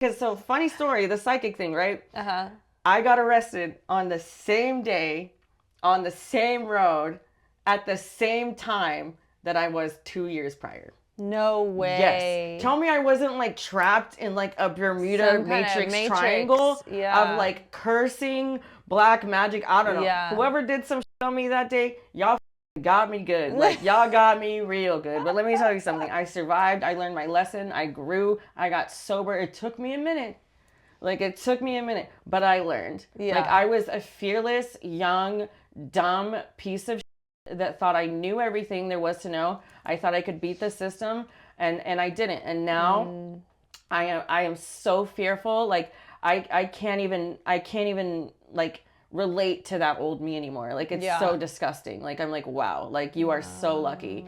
Because so funny story, the psychic thing, right? Uh-huh. I got arrested on the same day, on the same road, at the same time that I was 2 years prior. No Yes. way. Tell me I wasn't like trapped in like a Bermuda Some kind of matrix triangle of Yeah. like cursing, black magic. I don't know. Yeah. Whoever did some shit on me that day, y'all got me good. Like y'all got me real good. But let me tell you something. I survived. I learned my lesson. I grew. I got sober. It took me a minute. Like it took me a minute, but I learned. Yeah. Like I was a fearless, young, dumb piece of shit that thought I knew everything there was to know. I thought I could beat the system, and I didn't. And now I am so fearful. Like I can't even like relate to that old me anymore. Like it's so disgusting. Like I'm like, wow, like you are so lucky.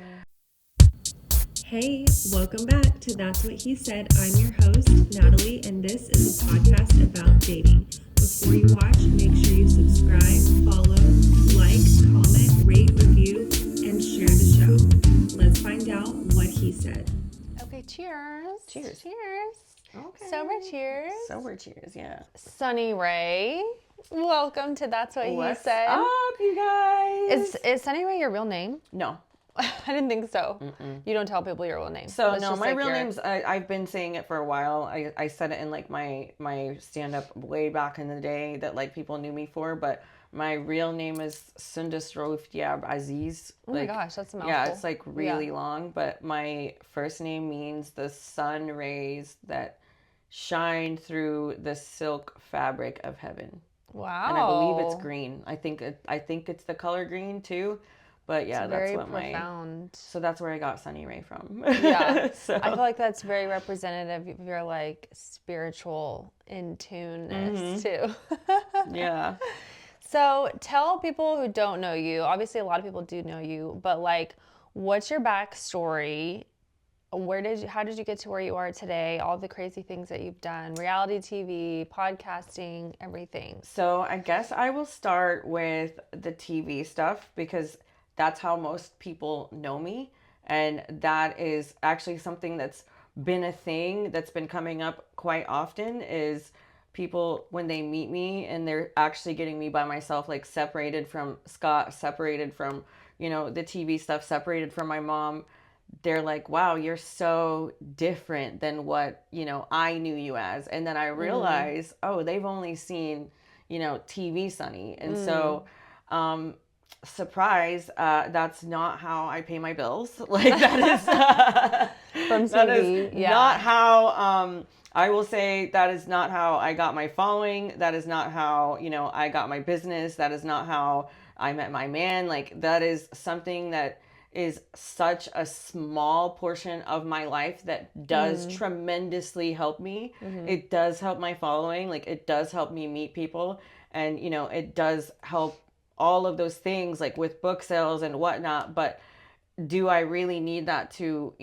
Hey, welcome back to That's What He Said. I'm your host, Natalie, and this is a podcast about dating. Before you watch, make sure you subscribe, follow, like, comment, rate, review, and share the show. Let's find out what he said. Okay, cheers. Cheers. Cheers. Okay. Sober cheers. Sober cheers, yeah. Sunnie Ray, welcome to That's What He Said. What's up, you guys? Is Sunnie Ray your real name? No. I didn't think so. You don't tell people your real name. So no, my real name's I've been saying it for a while. I said it in like my stand up way back in the day that like people knew me for, but my real name is Sundasrofiab Aziz. Oh my gosh, that's a mouthful. Yeah, it's like really long, but my first name means the sun rays that shine through the silk fabric of heaven. Wow. And I believe it's green. I think it's the color green too. But yeah, that's what profound. So that's where I got Sunnie Ray from. Yeah. So. I feel like that's very representative of your like spiritual in tuneness too. Yeah. So tell people who don't know you, obviously a lot of people do know you, but like what's your backstory? How did you get to where you are today? All the crazy things that you've done, reality TV, podcasting, everything. So I guess I will start with the TV stuff because that's how most people know me. And that is actually something that's been a thing that's been coming up quite often is people when they meet me and they're actually getting me by myself, like separated from Scott, separated from, the TV stuff, separated from my mom. They're like, wow, you're so different than what, I knew you as. And then I realize, oh, they've only seen, TV Sunnie. And so, surprise, that's not how I pay my bills. Like that is from TV. That is not how I will say that is not how I got my following. That is not how, I got my business. That is not how I met my man. Like that is something that is such a small portion of my life that does tremendously help me. It does help my following. Like it does help me meet people. And, it does help all of those things like with book sales and whatnot. But do I really need that to,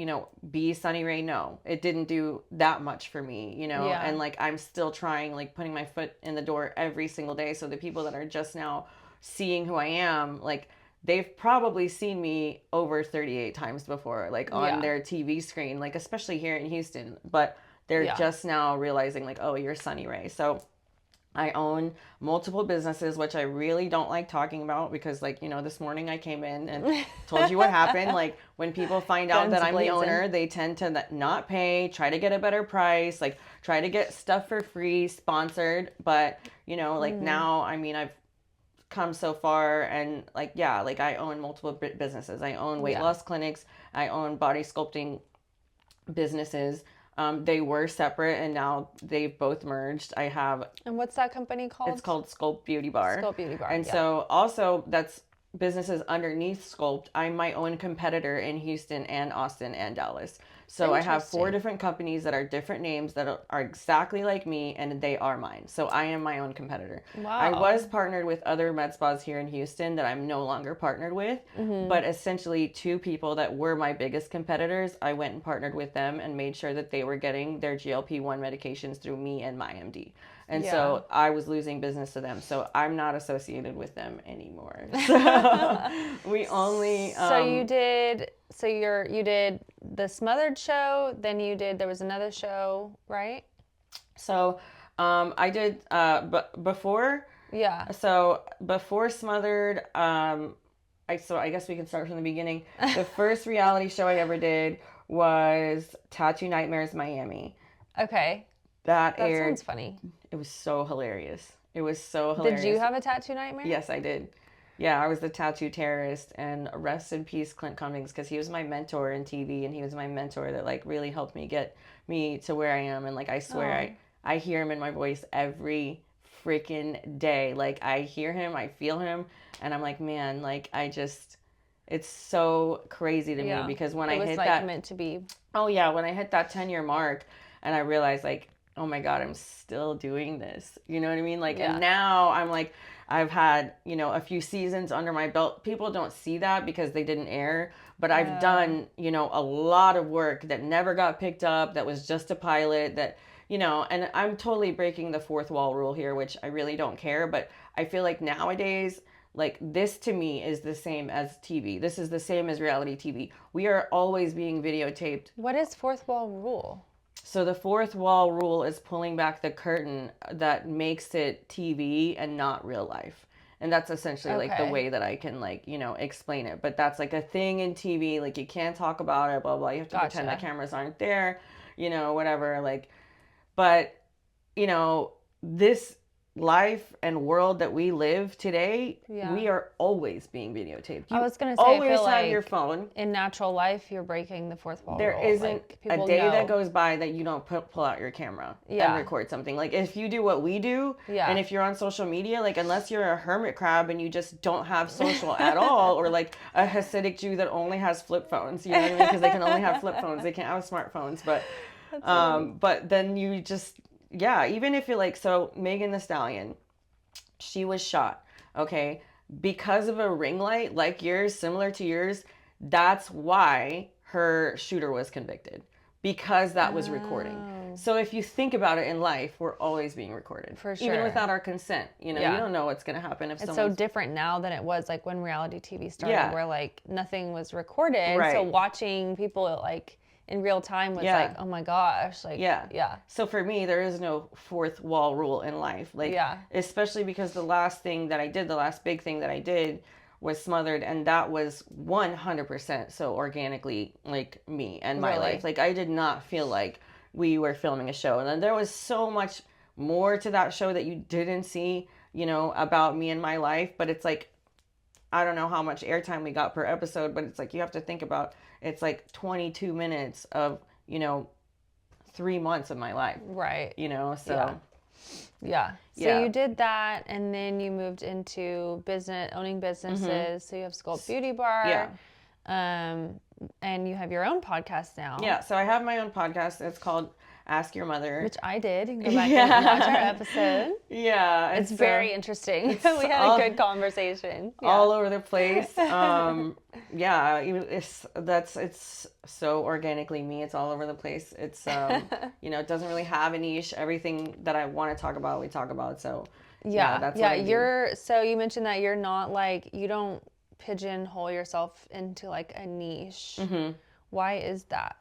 be Sunnie Ray? No, it didn't do that much for me, and like, I'm still trying, like putting my foot in the door every single day. So the people that are just now seeing who I am, like they've probably seen me over 38 times before, like on their TV screen, like especially here in Houston, but they're just now realizing like, oh, you're Sunnie Ray. So I own multiple businesses, which I really don't like talking about because, like, this morning I came in and told you what happened. Like, when people find out that I'm the owner, they tend to not pay, try to get a better price, like, try to get stuff for free, sponsored. But, like now, I mean, I've come so far and, like, yeah, like, I own multiple businesses. I own weight loss clinics. I own body sculpting businesses. They were separate and now they've both merged. I have... And what's that company called? It's called Sculpt Beauty Bar. Sculpt Beauty Bar, And so also that's businesses underneath Sculpt. I'm my own competitor in Houston and Austin and Dallas. So I have 4 different companies that are different names that are exactly like me and they are mine. So I am my own competitor. Wow. I was partnered with other med spas here in Houston that I'm no longer partnered with. But essentially 2 people that were my biggest competitors, I went and partnered with them and made sure that they were getting their GLP-1 medications through me and my MD. And so I was losing business to them. So I'm not associated with them anymore. So we only... So you did the sMothered show, then there was another show, right? So I did, but before, Yeah. so before Smothered, I guess we can start from the beginning. The first reality show I ever did was Tattoo Nightmares Miami. Okay. That That aired. sounds funny. It was so hilarious. It was so Did hilarious. you have a tattoo nightmare? Yes, I did. Yeah, I was the tattoo terrorist, and rest in peace, Clint Cummings, because he was my mentor in TV, and he was my mentor that like really helped me get me to where I am. And like I swear, I hear him in my voice every freaking day. Like I hear him, I feel him, and I'm like, man, like I just, it's so crazy to me because when I it was hit like that, meant to be. oh yeah, when I hit that 10-year mark, and I realized like, oh my God, I'm still doing this. You know what I mean? Like, and now I'm like, I've had, you know, a few seasons under my belt. People don't see that because they didn't air, but I've done, you know, a lot of work that never got picked up, that was just a pilot that, you know, and I'm totally breaking the fourth wall rule here, which I really don't care. But I feel like nowadays, like this to me is the same as TV. This is the same as reality TV. We are always being videotaped. What is fourth wall rule? So the fourth wall rule is pulling back the curtain that makes it TV and not real life. And that's essentially like the way that I can like, you know, explain it. But that's like a thing in TV. Like you can't talk about it, blah, blah. You have to pretend the cameras aren't there, you know, whatever. Like, but, you know, this life and world that we live today, we are always being videotaped. I was going to say, always I feel have like your phone. In natural life, you're breaking the fourth wall There rule. isn't like, a day that goes by that you don't pull out your camera and record something. Like if you do what we do, and if you're on social media, like unless you're a hermit crab and you just don't have social at all, or like a Hasidic Jew that only has flip phones, you know what I mean? Because they can only have flip phones, they can't have smartphones. But then you just, even if you're like, so Megan Thee Stallion, she was shot, okay, because of a ring light like yours, similar to yours. That's why her shooter was convicted, because that was recording. So if you think about it in life, we're always being recorded. For sure. Even without our consent. You know, you don't know what's going to happen if it's someone's... so different now than it was like when reality TV started, where like nothing was recorded. Right. So watching people like in real time was like, oh my gosh. Like, So for me, there is no fourth wall rule in life. Like, especially because the last big thing that I did was Smothered, and that was 100% so organically like me and my life. Like I did not feel like we were filming a show. And then there was so much more to that show that you didn't see, you know, about me and my life. But it's like, I don't know how much airtime we got per episode, but it's like you have to think about, it's like 22 minutes of, you know, 3 months of my life. Right. You know, so... Yeah. So you did that, and then you moved into owning businesses. So you have Sculpt Beauty Bar. Yeah. And you have your own podcast now. Yeah. So I have my own podcast. It's called Ask Your Mother. Which I did. You can go back and watch our episode. Yeah. It's very interesting. We had a good conversation. All over the place. It's so organically me. It's all over the place. It's, you know, it doesn't really have a niche. Everything that I want to talk about, we talk about. So that's what I do. So you mentioned that you're not like, you don't pigeonhole yourself into like a niche. Mm-hmm. Why is that?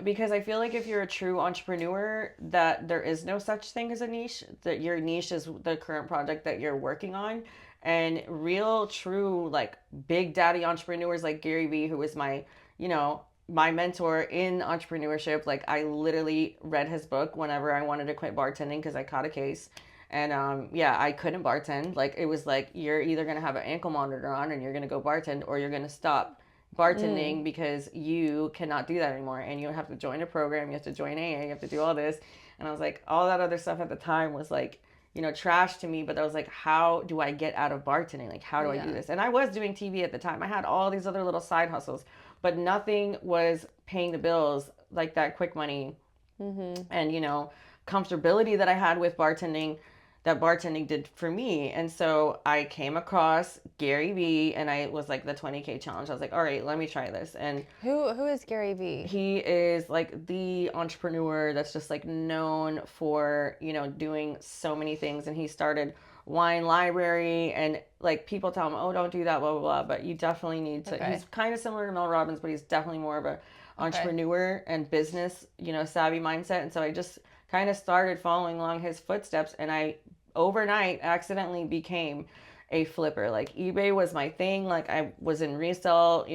Because I feel like if you're a true entrepreneur, that there is no such thing as a niche, that your niche is the current project that you're working on. And real, true, like big daddy entrepreneurs like Gary Vee, who was my, you know, my mentor in entrepreneurship. Like I literally read his book whenever I wanted to quit bartending because I caught a case. And I couldn't bartend. Like it was like, you're either going to have an ankle monitor on and you're going to go bartend, or you're going to stop bartending because you cannot do that anymore. And you have to join a program, you have to join AA, you have to do all this. And I was like, all that other stuff at the time was like, you know, trash to me. But I was like, how do I get out of bartending? Like, how do I do this? And I was doing TV at the time. I had all these other little side hustles, but nothing was paying the bills like that quick money and, you know, comfortability that I had with bartending, that bartending did for me. And so I came across Gary Vee, and I was like, the 20K challenge. I was like, all right, let me try this. And who is Gary Vee? He is like the entrepreneur that's just like known for, you know, doing so many things. And he started Wine Library, and like people tell him, oh, don't do that, blah, blah, blah. But you definitely need to, he's kind of similar to Mel Robbins, but he's definitely more of a entrepreneur and business, you know, savvy mindset. And so I just kind of started following along his footsteps, and I overnight accidentally became a flipper. Like eBay was my thing. Like I was in resell,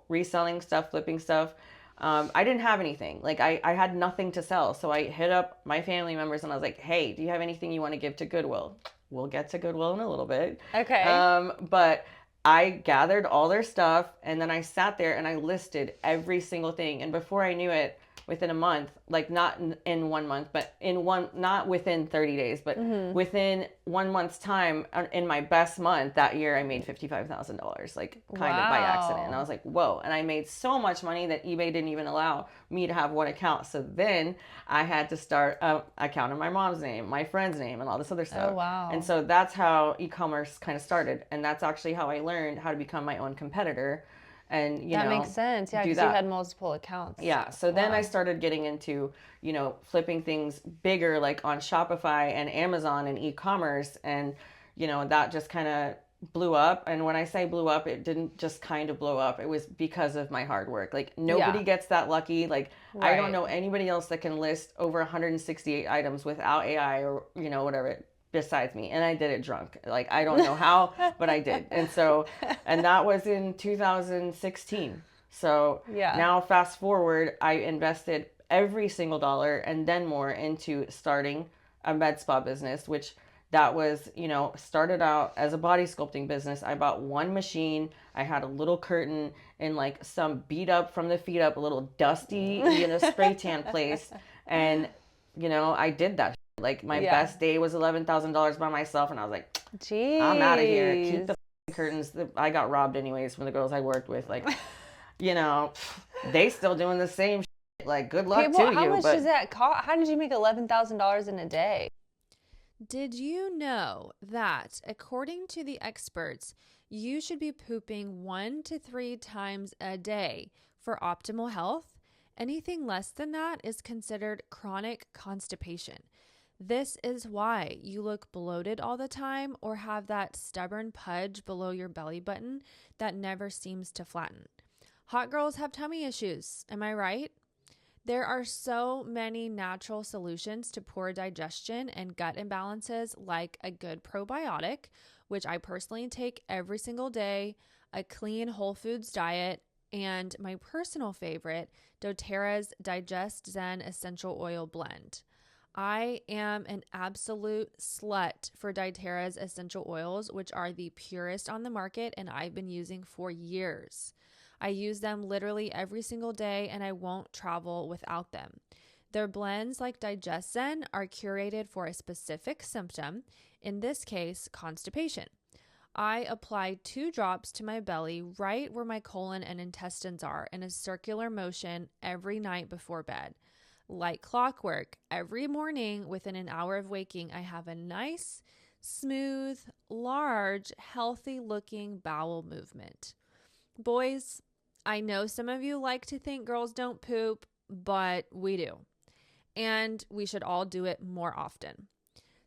reselling stuff, flipping stuff. I didn't have anything. Like I had nothing to sell. So I hit up my family members and I was like, hey, do you have anything you want to give to Goodwill? We'll get to Goodwill in a little bit. Okay. But I gathered all their stuff and then I sat there and I listed every single thing. And before I knew it, within a month, like not in 1 month, but not within 30 days, but within 1 month's time, in my best month that year, I made $55,000, like kind of by accident. And I was like, whoa. And I made so much money that eBay didn't even allow me to have one account. So then I had to start an account in my mom's name, my friend's name, and all this other stuff. Oh, wow. And so that's how e-commerce kind of started. And that's actually how I learned how to become my own competitor. And, that makes sense. Yeah, because you had multiple accounts. Yeah. So then I started getting into, flipping things bigger, like on Shopify and Amazon and e-commerce. And, that just kind of blew up. And when I say blew up, it didn't just kind of blow up. It was because of my hard work. Like nobody gets that lucky. Like I don't know anybody else that can list over 168 items without AI or, whatever besides me. And I did it drunk. Like, I don't know how, but I did. And that was in 2016. So now fast forward, I invested every single dollar and then more into starting a med spa business, which that was, started out as a body sculpting business. I bought one machine. I had a little curtain in like some beat up from the feet up, a little dusty, spray tan place. And, I did that. Like my best day was $11,000 by myself, and I was like, "Jeez, I'm out of here. Keep the curtains." I got robbed anyways from the girls I worked with. Like, they still doing the same shit. Like, good luck to you. How much does that cost? How did you make $11,000 in a day? Did you know that, according to the experts, you should be pooping 1 to 3 times a day for optimal health? Anything less than that is considered chronic constipation. This is why you look bloated all the time or have that stubborn pudge below your belly button that never seems to flatten. Hot girls have tummy issues, am I right? There are so many natural solutions to poor digestion and gut imbalances, like a good probiotic, which I personally take every single day, a clean whole foods diet, and my personal favorite, doTERRA's Digest Zen Essential Oil Blend. I am an absolute slut for doTERRA's essential oils, which are the purest on the market and I've been using for years. I use them literally every single day and I won't travel without them. Their blends, like Digest Zen, are curated for a specific symptom, in this case, constipation. I apply 2 drops to my belly right where my colon and intestines are in a circular motion every night before bed. Like clockwork, every morning within an hour of waking, I have a nice, smooth, large, healthy-looking bowel movement. Boys, I know some of you like to think girls don't poop, but we do. And we should all do it more often.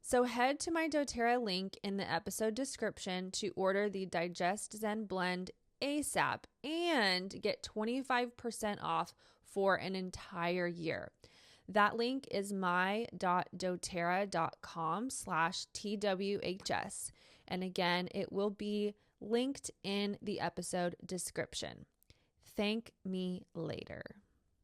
So head to my doTERRA link in the episode description to order the Digest Zen Blend ASAP and get 25% off for an entire year. That link is my.doterra.com/TWHS. And again, it will be linked in the episode description. Thank me later.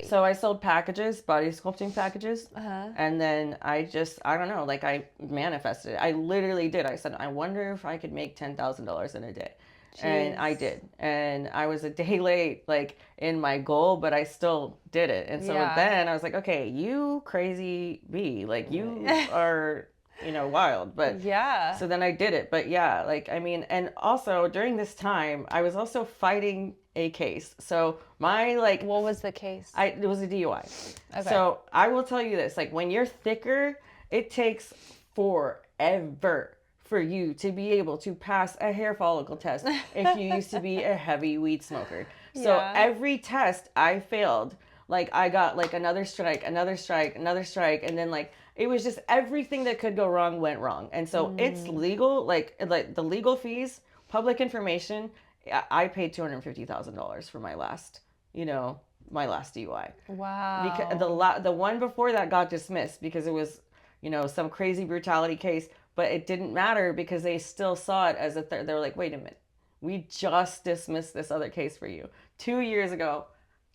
So I sold packages, body sculpting packages. And then I don't know, like I manifested it. I literally did. I said, I wonder if I could make $10,000 in a day. Jeez. And I did. And I was a day late, like in my goal, but I still did it. And so then I was like, okay, you crazy bee, like you are, wild. But so then I did it. But and also during this time, I was also fighting a case. So what was the case? It was a DUI. Okay. So I will tell you this, like when you're thicker, it takes forever for you to be able to pass a hair follicle test if you used to be a heavy weed smoker. So every test I failed, like I got like another strike, and then like it was just everything that could go wrong went wrong. And so it's legal, like the legal fees, public information. I paid $250,000 for my last, my last DUI. Wow. Because the one before that got dismissed because it was, some crazy brutality case, but it didn't matter because they still saw it as they were like, wait a minute, we just dismissed this other case for you 2 years ago.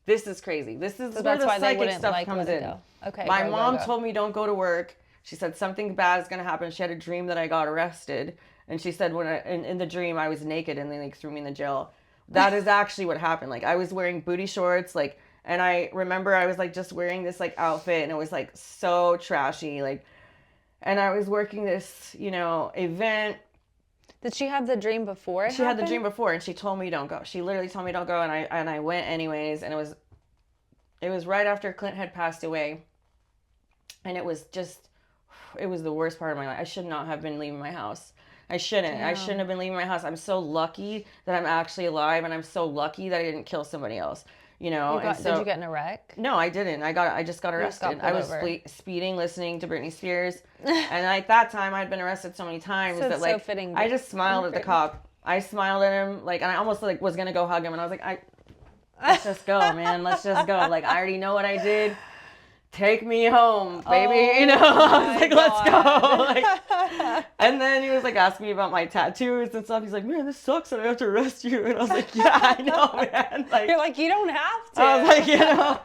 This is crazy. This is where the psychic stuff comes in. Okay. My mom told me don't go to work. She said something bad is gonna happen. She had a dream that I got arrested, and she said when in the dream I was naked and they like threw me in the jail. That is actually what happened. Like I was wearing booty shorts, like, and I remember I was like just wearing this like outfit, and it was like so trashy, like, and I was working this event. Did she have the dream before? She had the dream before, and she told me don't go. She literally told me don't go, and I went anyways. And it was right after Clint had passed away, and it was the worst part of my life. I should not have been leaving my house. I shouldn't. Damn. I shouldn't have been leaving my house. I'm so lucky that I'm actually alive, and I'm so lucky that I didn't kill somebody else. Did you get in a wreck? No, I didn't. I just got arrested. I was speeding, listening to Britney Spears, and like that time I'd been arrested so many times so that like fitting, I just smiled at the cop. I smiled at him, like, and I almost like was gonna go hug him, and I was like, let's just go, man. Let's just go. Like I already know what I did. Take me home, baby. I was like, let's go. Like, and then he was like asking me about my tattoos and stuff. He's like, man, this sucks that I have to arrest you. And I was like, yeah, I know, man. Like, you're like, you don't have to. I was like,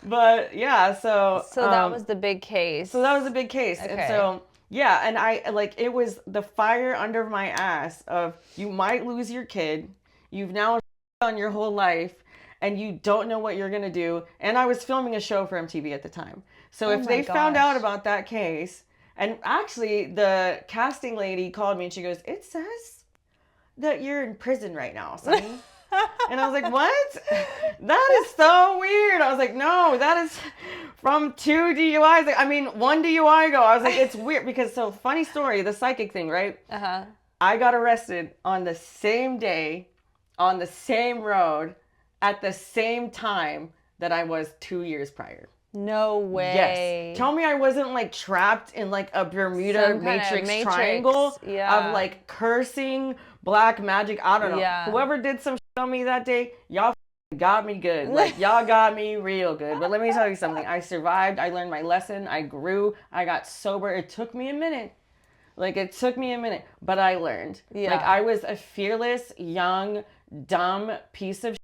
but yeah, so that was the big case. So that was a big case. Okay. And so, yeah, and I like, it was the fire under my ass of you might lose your kid. You've now on your whole life. And you don't know what you're going to do. And I was filming a show for MTV at the time. So if they found out about that case, and actually the casting lady called me and she goes, it says that you're in prison right now, Sunnie. And I was like, what? That is so weird. I was like, no, that is from 2 DUIs. Like, I mean, 1 DUI ago. I was like, it's weird because, so funny story, the psychic thing, right? Uh-huh. I got arrested on the same day, on the same road, at the same time that I was 2 years prior. No way. Yes. Tell me I wasn't like trapped in like a Bermuda matrix triangle of like cursing, black magic. I don't know. Yeah. Whoever did some shit on me that day, y'all got me good. Like y'all got me real good. But let me tell you something. I survived. I learned my lesson. I grew. I got sober. It took me a minute. But I learned. Yeah. Like I was a fearless, young, dumb piece of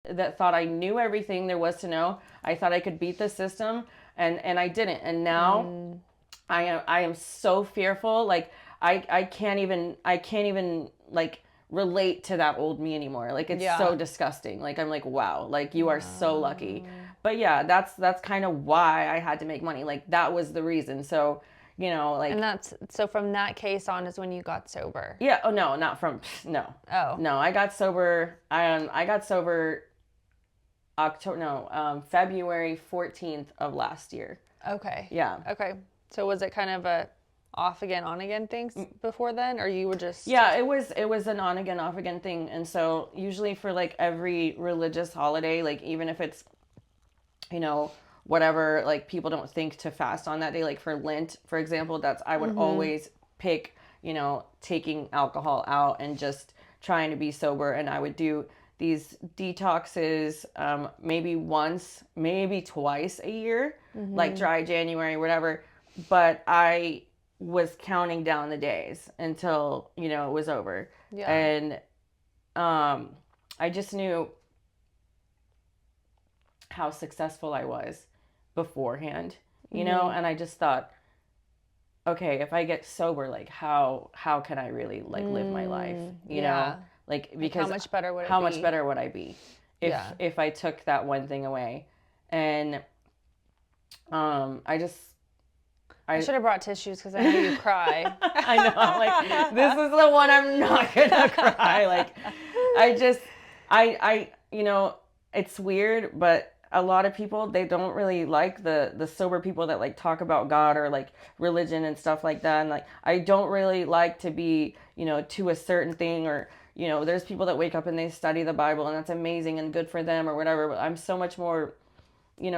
that thought I knew everything there was to know. I thought I could beat the system, and I didn't. And now I am so fearful. Like I can't even like relate to that old me anymore. Like it's so disgusting. Like I'm like, wow, like you are so lucky. But yeah, that's kind of why I had to make money. Like that was the reason. So like, and that's so from that case on is when you got sober. Yeah. Oh no, not from no. Oh no, I got sober. I got sober February 14th of last year. Okay. Yeah. Okay. So was it kind of a off again, on again things before then, or you were just? Yeah, it was an on again, off again thing. And so usually for like every religious holiday, like even if it's, whatever, like people don't think to fast on that day. Like for Lent, for example, I would always pick, taking alcohol out and just trying to be sober. And I would do these detoxes maybe once, maybe twice a year, like dry January, whatever. But I was counting down the days until, it was over. Yeah. And I just knew how successful I was beforehand, know, and I just thought, okay, if I get sober, like how can I really like live my life, you know? Like, because how much better would I be if I took that one thing away? And I should have brought tissues because I knew you cry. I know, I'm like, this is the one I'm not gonna cry. Like, I it's weird, but a lot of people, they don't really like the sober people that like talk about God or like religion and stuff like that. And like, I don't really like to be, to a certain thing, or, there's people that wake up and they study the Bible and that's amazing and good for them or whatever. But I'm so much more,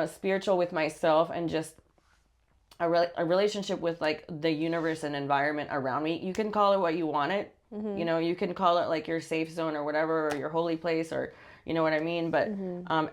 spiritual with myself and just a relationship with like the universe and environment around me. You can call it what you want it. You can call it like your safe zone or whatever, or your holy place, or, you know what I mean? But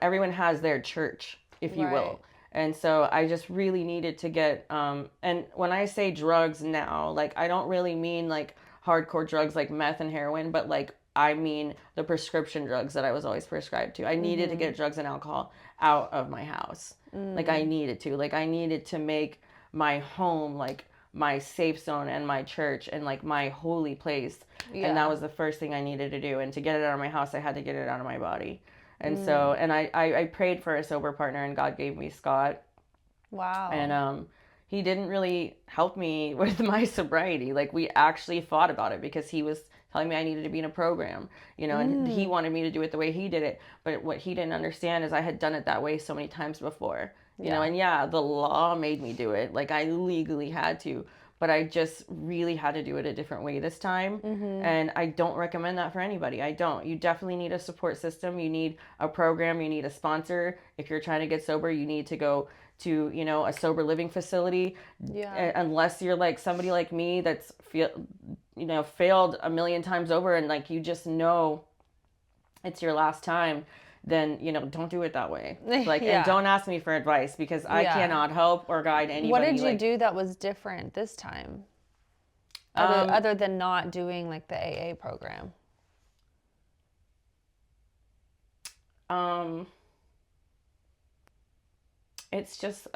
everyone has their church, if you Right. will. And so I just really needed to get, and when I say drugs now, like I don't really mean like hardcore drugs like meth and heroin, but like I mean the prescription drugs that I was always prescribed to. I needed to get drugs and alcohol out of my house. Like I needed to. Like I needed to make my home like my safe zone and my church and like my holy place. And that was the first thing I needed to do. And to get it out of my house, I had to get it out of my body. And so, and I prayed for a sober partner, and God gave me Scott. Wow. And he didn't really help me with my sobriety. Like we actually fought about it because he was telling me I needed to be in a program, you know, and he wanted me to do it the way he did it. But what he didn't understand is I had done it that way so many times before, you know, and the law made me do it. Like I legally had to, but I just really had to do it a different way this time. And I don't recommend that for anybody. I don't. You definitely need a support system. You need a program. You need a sponsor. If you're trying to get sober, you need to go to, you know, a sober living facility. Unless you're like somebody like me that's failed a million times over, and like you just know it's your last time, then, you know, don't do it that way. Like, and don't ask me for advice because I cannot help or guide anybody. What did you do that was different this time? Other than not doing like the AA program? It's just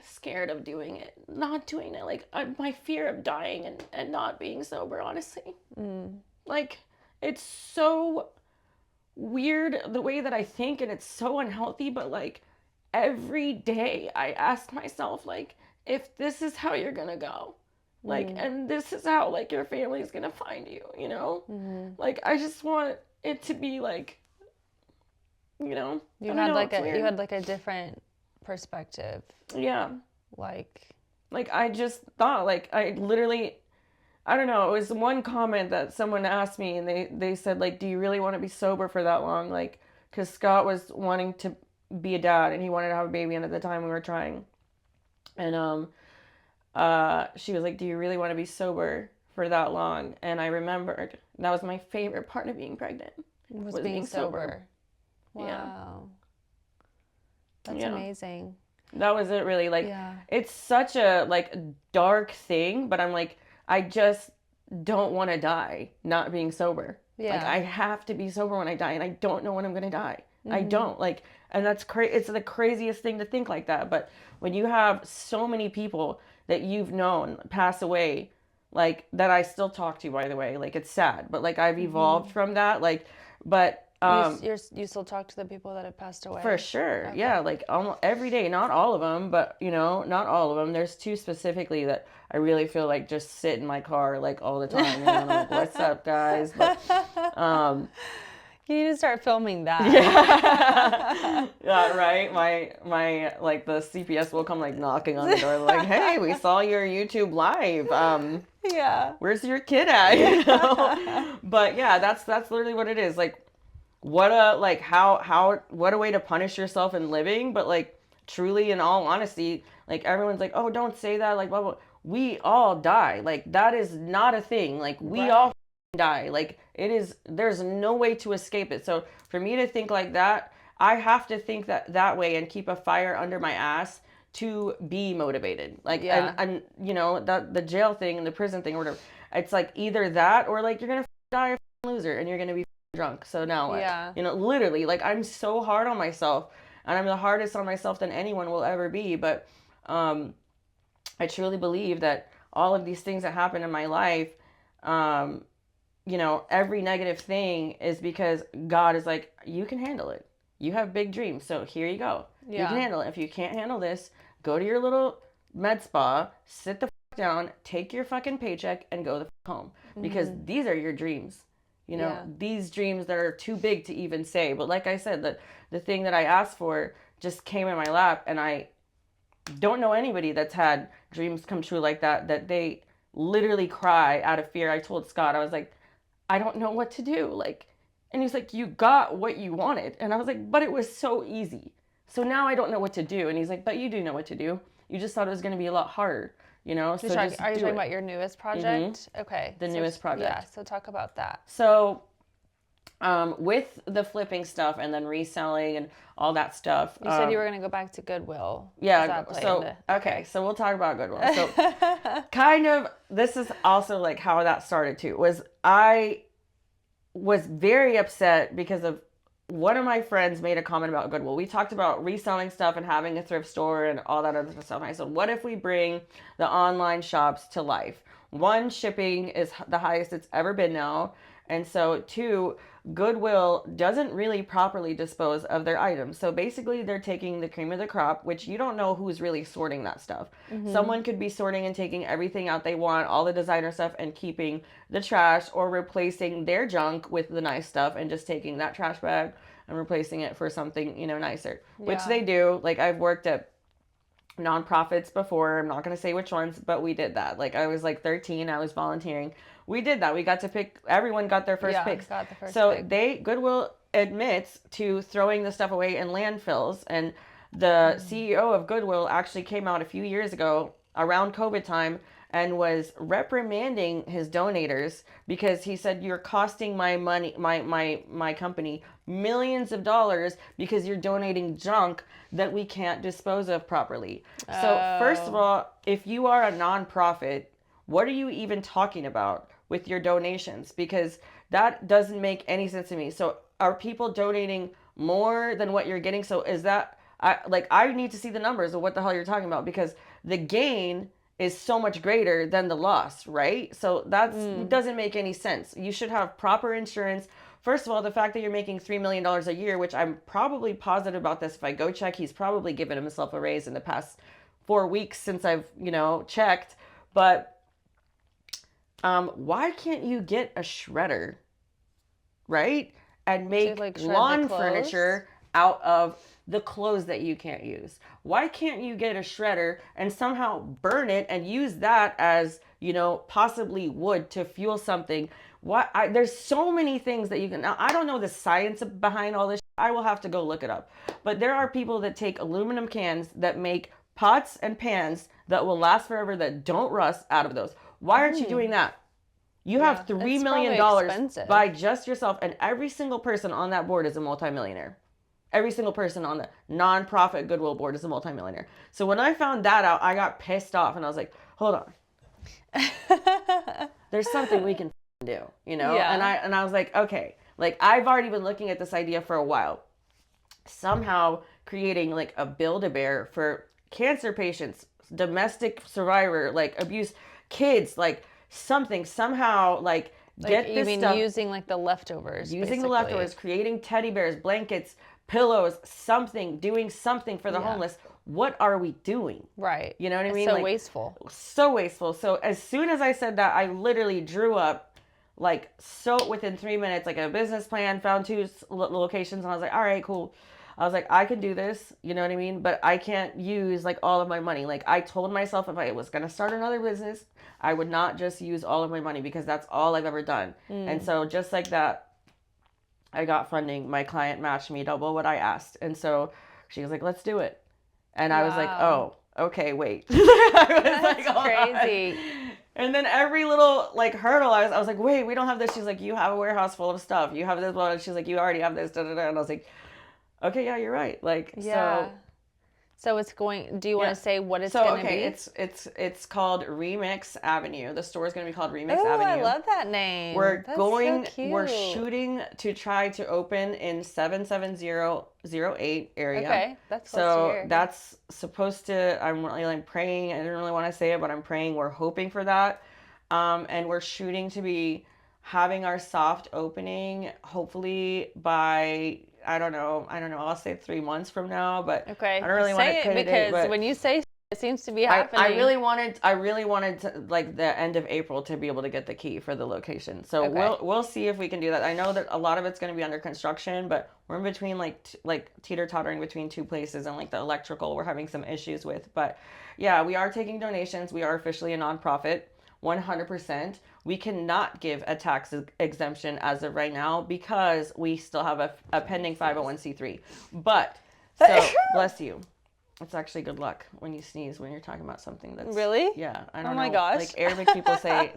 scared of doing it, not doing it. Like my fear of dying and not being sober, honestly. Like it's so weird the way that I think, and it's so unhealthy, but like every day I ask myself, like, if this is how you're gonna go, like, and this is how like your family's gonna find you, you know, like I just want it to be like, you know, you had like a different perspective. Like I just thought, like, I literally, I don't know, it was one comment that someone asked me, and they said, like, do you really want to be sober for that long? Like, because Scott was wanting to be a dad, and he wanted to have a baby, and at the time we were trying. And she was like, do you really want to be sober for that long? And I remembered that was my favorite part of being pregnant. Was being sober. Wow. Yeah. That's amazing. That was it, really. Like, it's such a, like, dark thing, but I'm like, I just don't want to die not being sober. Like, I have to be sober when I die, and I don't know when I'm going to die. I don't. Like, and that's crazy. It's the craziest thing to think like that. But when you have so many people that you've known pass away, like, that I still talk to, by the way, like, it's sad, but, like, I've evolved from that. Like, but you still talk to the people that have passed away? For sure. Okay. Yeah, like almost every day. Not all of them, but, you know, not all of them. There's two specifically that I really feel like just sit in my car like all the time. You know, and I'm like, what's up, guys? But you need to start filming that. Yeah, right. My like the CPS will come like knocking on the door, like, hey, we saw your YouTube live. Where's your kid at? You know? But yeah, that's literally what it is. Like, what a way to punish yourself in living. But like, truly, in all honesty, like, everyone's like, oh, don't say that, like, blah, blah. We all die. Like, that is not a thing. Like, we all die. Like, it is, there's no way to escape it. So for me to think like that, I have to think that way and keep a fire under my ass to be motivated. Like, and you know, the jail thing and the prison thing or whatever, it's like either that or like you're gonna die a loser and you're gonna be drunk. So now what? You know, literally, like, I'm so hard on myself, and I'm the hardest on myself than anyone will ever be. But I truly believe that all of these things that happen in my life, you know, every negative thing is because God is like, you can handle it. You have big dreams, so here you go. You can handle it. If you can't handle this, go to your little med spa, sit the f*** down, take your fucking paycheck, and go the f*** home. Because these are your dreams. You know, these dreams that are too big to even say. But like I said, the thing that I asked for just came in my lap, and I don't know anybody that's had dreams come true like that they literally cry out of fear. I told Scott, I was like, I don't know what to do. Like, and he's like, you got what you wanted. And I was like, but it was so easy. So now I don't know what to do. And he's like, but you do know what to do. You just thought it was going to be a lot harder, you know? So are you talking about your newest project? Okay. The newest project. Yeah, so talk about that. So with the flipping stuff and then reselling and all that stuff. You said you were going to go back to Goodwill. Yeah. Okay. So we'll talk about Goodwill. So kind of, this is also like how that started too, was I was very upset because of one of my friends made a comment about Goodwill. We talked about reselling stuff and having a thrift store and all that other stuff. And I said, what if we bring the online shops to life? One, shipping is the highest it's ever been now. And so two, Goodwill doesn't really properly dispose of their items. So basically they're taking the cream of the crop, which you don't know who's really sorting that stuff. Someone could be sorting and taking everything out they want, all the designer stuff, and keeping the trash, or replacing their junk with the nice stuff and just taking that trash bag and replacing it for something, nicer, which they do. Like, I've worked at nonprofits before. I'm not going to say which ones, but we did that. Like, I was like 13, I was volunteering. We did that. We got to pick, everyone got their first picks. Got the first so pick. Goodwill admits to throwing the stuff away in landfills. And the CEO of Goodwill actually came out a few years ago around COVID time and was reprimanding his donators because he said, you're costing my money, my company millions of dollars because you're donating junk that we can't dispose of properly. So first of all, if you are a nonprofit, what are you even talking about with your donations? Because that doesn't make any sense to me. So are people donating more than what you're getting? So is that, I need to see the numbers of what the hell you're talking about, because the gain is so much greater than the loss, right? So that doesn't make any sense. You should have proper insurance. First of all, the fact that you're making $3 million a year, which I'm probably positive about this. If I go check, he's probably given himself a raise in the past 4 weeks since I've, checked. But why can't you get a shredder, right? And make lawn furniture out of the clothes that you can't use? Why can't you get a shredder and somehow burn it and use that as, possibly wood to fuel something? There's so many things that you can. Now, I don't know the science behind all this. I will have to go look it up. But there are people that take aluminum cans that make pots and pans that will last forever, that don't rust, out of those. Why aren't you doing that? You have $3 million by just yourself, and every single person on that board is a multimillionaire. Every single person on the nonprofit Goodwill board is a multimillionaire. So when I found that out, I got pissed off, and I was like, hold on. There's something we can do, Yeah. And I was like, okay, like, I've already been looking at this idea for a while. Somehow creating like a Build-A-Bear for cancer patients, domestic survivor, like abuse, kids, like something, somehow, like get this stuff. Using like the leftovers. Using the leftovers, creating teddy bears, blankets, pillows, something, doing something for the homeless. What are we doing? Right. You know what I mean? So like, wasteful. So wasteful. So as soon as I said that, I literally drew up, like, so within 3 minutes, like a business plan, found 2 locations, and I was like, all right, cool. I was like, I can do this, you know what I mean? But I can't use like all of my money. Like, I told myself if I was going to start another business, I would not just use all of my money, because that's all I've ever done. And so just like that, I got funding. My client matched me double what I asked. And so she was like, let's do it. And I was like, oh, okay, wait. That's crazy. And then every little like hurdle, I was like, wait, we don't have this. She's like, you have a warehouse full of stuff. You have this one. She's like, you already have this. Da, da, da. And I was like, okay, yeah, you're right. Like, So it's going. Do you want to say what it's going to be? It's called Remix Avenue. The store is going to be called Remix Avenue. I love that name. We're so cute. We're shooting to try to open in 77008 area. Okay, that's close so to here. That's supposed to. I'm praying. I didn't really want to say it, but I'm praying. We're hoping for that, and we're shooting to be having our soft opening hopefully by. I don't know. I'll say 3 months from now, but okay. I don't really want to because when you say it seems to be happening. I really wanted to, like, the end of April to be able to get the key for the location. So we'll see if we can do that. I know that a lot of it's going to be under construction, but we're in between like teeter-tottering between 2 places, and like the electrical we're having some issues with. But yeah, we are taking donations. We are officially a nonprofit. 100%. We cannot give a tax exemption as of right now because we still have a pending 501c3. But, so, bless you. It's actually good luck when you sneeze when you're talking about something that's Really? Yeah, I don't Oh know. my gosh. Like Arabic people say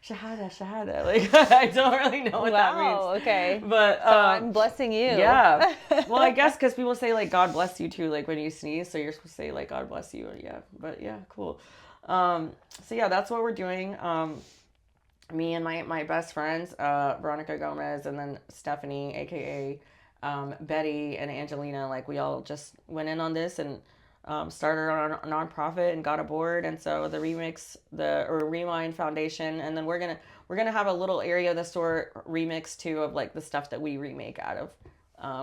shahada shahada. Like I don't really know what that means. Wow, okay. But So I'm blessing you. yeah. Well, I guess because people say like God bless you too, like when you sneeze, so you're supposed to say like God bless you. Yeah. But yeah, cool. So yeah, that's what we're doing. Me and my best friends, Veronica Gomez, and then Stephanie, aka Betty and Angelina, like we all just went in on this and started our nonprofit and got aboard. And so the Rewind Foundation, and then we're gonna have a little area of the store remix too of like the stuff that we remake out of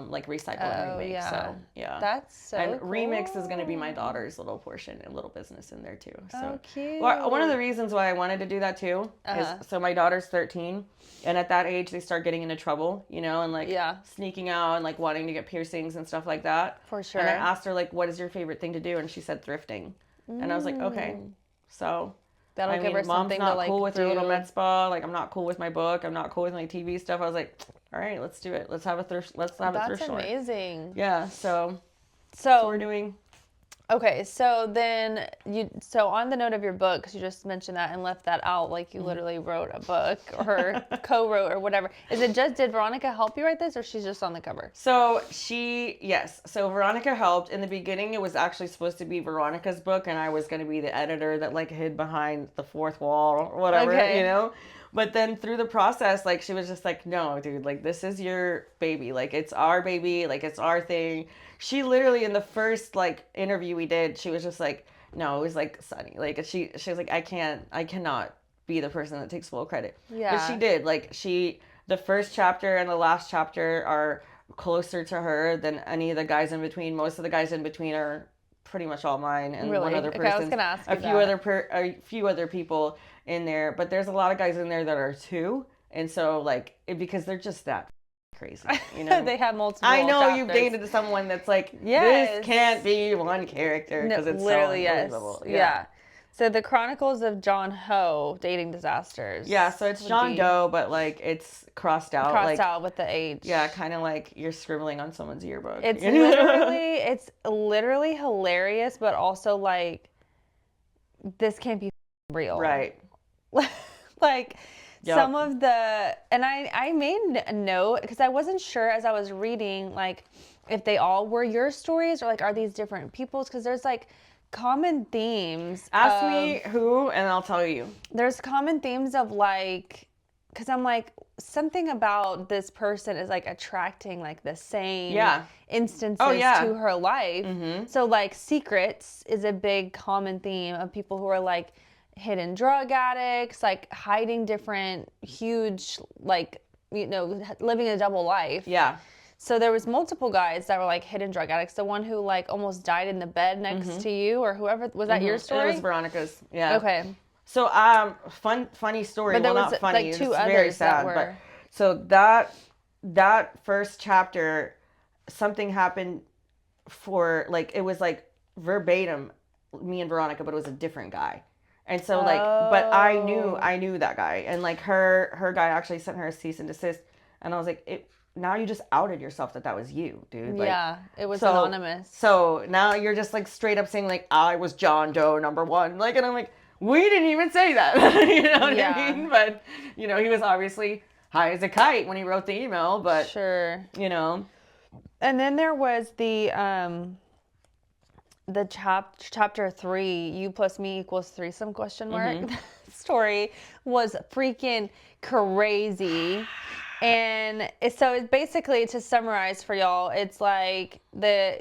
like recycle and remake. Yeah. So yeah, That's so and cool. remix is gonna be my daughter's little portion and little business in there too. So Oh, cute. well, one of the reasons why I wanted to do that too is so my daughter's 13, and at that age they start getting into trouble, you know, and like sneaking out and like wanting to get piercings and stuff like that. For sure. And I asked her like, what is your favorite thing to do? And she said thrifting. And I was like, okay, so that'll give her mom's something not to like cool with her little do. med spa. Like I'm not cool with my book. I'm not cool with my TV stuff. I was like, all right, let's do it. Let's have a thrift store. That's amazing. Yeah. So we're doing. Okay, so then so on the note of your book, because you just mentioned that and left that out, like you literally wrote a book or co-wrote or whatever. Did Veronica help you write this, or she's just on the cover? So so Veronica helped. In the beginning, it was actually supposed to be Veronica's book, and I was going to be the editor that like hid behind the fourth wall or whatever, you know? But then through the process, like she was just like, no, dude, like this is your baby. Like it's our baby. Like it's our thing. She literally in the first like interview we did, she was just like, no, it was like Sunnie. Like she was like, I cannot be the person that takes full credit. Yeah. But she did. Like the first chapter and the last chapter are closer to her than any of the guys in between. Most of the guys in between are pretty much all mine and one other person. Okay, I was gonna ask you a few other people in there, but there's a lot of guys in there that are too, and so like because they're just that crazy, you know. They have multiple. I know chapters. you've dated someone that's like, this can't be one character because it's literally so unbelievable. Yeah. So the Chronicles of John Ho Dating Disasters. Yeah, so it's John Doe, but like it's crossed out with the H. Yeah, kind of like you're scribbling on someone's yearbook. It's literally hilarious, but also like this can't be real. Right. Like some of the, and I made a note because I wasn't sure as I was reading like if they all were your stories or like are these different people's, because there's like common themes. Ask me who and I'll tell you. There's common themes of like, because I'm like, something about this person is like attracting like the same instances to her life. Mm-hmm. So like secrets is a big common theme of people who are like hidden drug addicts, like hiding different huge, like, you know, living a double life. Yeah. So there was multiple guys that were like hidden drug addicts. The one who like almost died in the bed next to you or whoever, was that your story? It was Veronica's. Yeah. Okay. So funny story. But there well, was not funny. like two it's others very sad. that were... But so that first chapter, something happened for like, it was like verbatim me and Veronica, but it was a different guy. And so like, but I knew that guy, and like her guy actually sent her a cease and desist, and I was like, now you just outed yourself that was you, dude. Like, yeah, it was anonymous. So now you're just like straight up saying like, I was John Doe #1, like, and I'm like, we didn't even say that, you know what I mean? But you know, he was obviously high as a kite when he wrote the email, but sure, you know. And then there was the chapter 3, you plus me equals threesome ? Story was freaking crazy. And so it's basically, to summarize for y'all, it's like the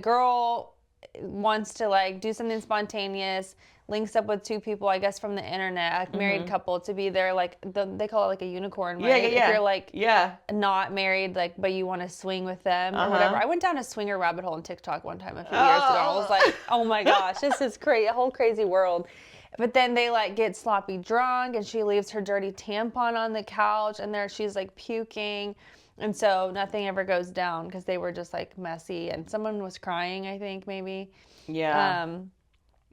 girl wants to like do something spontaneous, links up with two people, I guess, from the internet, a married couple, to be there, like they call it like a unicorn, right? Yeah. If you're like not married, like, but you want to swing with them or whatever. I went down a swinger rabbit hole on TikTok one time a few years ago. I was like, oh my gosh, this is crazy, a whole crazy world. But then they like get sloppy drunk and she leaves her dirty tampon on the couch and there she's like puking. And so nothing ever goes down because they were just like messy and someone was crying, I think maybe. Yeah.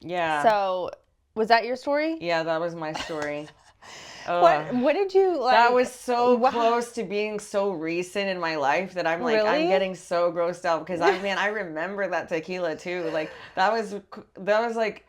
Yeah. So was that your story? Yeah, that was my story. What did you like? That was so Wow. close to being so recent in my life that I'm like, I'm Really? getting so grossed out because I remember that tequila too. Like that was like,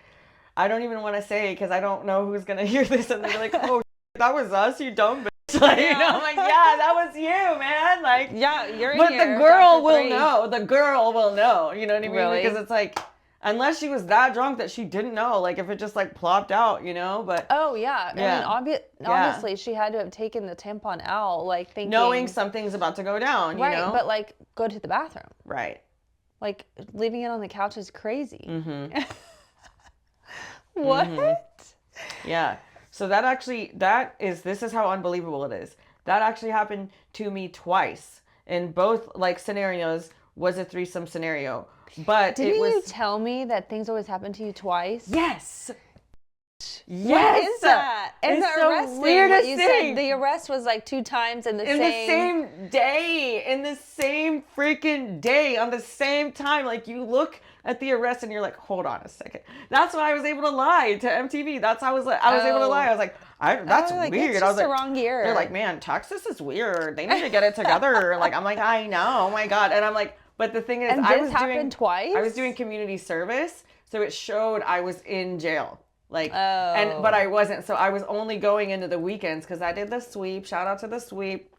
I don't even want to say because I don't know who's gonna hear this and they're like, oh, that was us, you dumb bitch. Like, you know, I'm like, yeah, that was you, man. Like, Yeah, you're in but here the girl after will 3. know. The girl will know. You know what I mean? Really? Because it's like, unless she was that drunk that she didn't know, like if it just like plopped out, you know. But Oh yeah. Yeah. I mean, Yeah. obviously she had to have taken the tampon out, like thinking knowing something's about to go down, you right, know. but like go to the bathroom. Right. Like leaving it on the couch is crazy. Mm-hmm. What? Yeah. So this is how unbelievable it is. That actually happened to me twice. In both like scenarios was a threesome scenario. But Didn't it was you tell me that things always happen to you twice? Yes. What is that? And It's the the arrest thing, weirdest you thing. said the arrest was like 2 times in the In same the same day, in the same freaking day, on the same time. Like you look at the arrest and you're like, hold on a second. That's why I was able to lie to MTV. That's how I was able to lie. I was like, that's like, weird. it's I was just like, the wrong year. They're like, man, Texas is weird. They need to get it together. Like, I'm like, I know. Oh my God. And I'm like, but the thing is, And I this was happened doing twice? I was doing community service, so it showed I was in jail. Like, Oh. but I wasn't. So I was only going into the weekends because I did the sweep. Shout out to the sweep.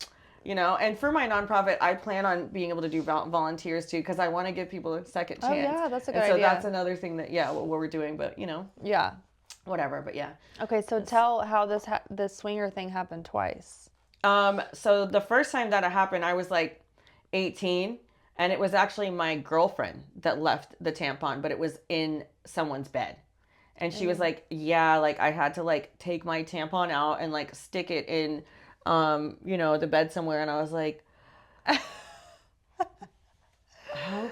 You know, and for my nonprofit, I plan on being able to do volunteers too because I want to give people a second chance. Oh yeah, that's a good and so idea. that's another thing that what we're doing. But you know, Yeah. whatever. But yeah. Okay, so tell how this swinger thing happened twice. So the first time that it happened, I was like 18, and it was actually my girlfriend that left the tampon, but it was in someone's bed. And she was like, yeah, like I had to like take my tampon out and like stick it in, the bed somewhere. And I was like, how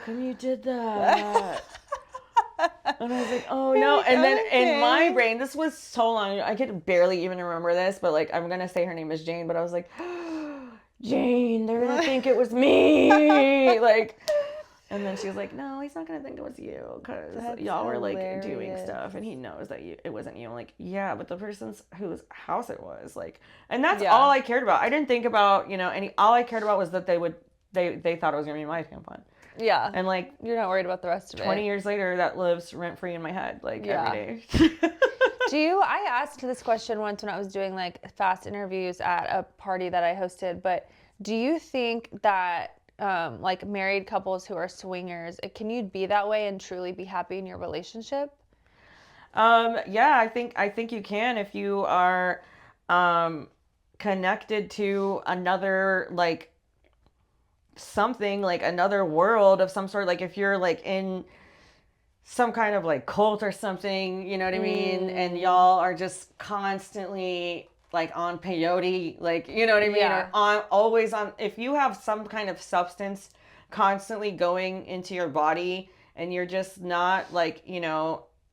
come you did that? And I was like, oh no. And then in my brain, this was so long, I could barely even remember this, but like, I'm going to say her name is Jane, but I was like, Jane, they're going to think it was me. Like, and then she was like, no, he's not going to think it was you because y'all were like doing stuff and he knows that it wasn't you. I'm like, yeah, but the person's whose house it was, like, and that's all I cared about. I didn't think about, all I cared about was that they thought it was going to be my tampon. Yeah. And like, you're not worried about the rest of 20 years later, that lives rent free in my head, like every day. I asked this question once when I was doing like fast interviews at a party that I hosted, but do you think that like married couples who are swingers, can you be that way and truly be happy in your relationship? Yeah, I think you can if you are connected to another like something, like another world of some sort. Like if you're like in some kind of like cult or something, you know what I mean? And y'all are just constantly like on peyote, like, you know what I mean? Yeah. Or always on, if you have some kind of substance constantly going into your body and you're just not like, I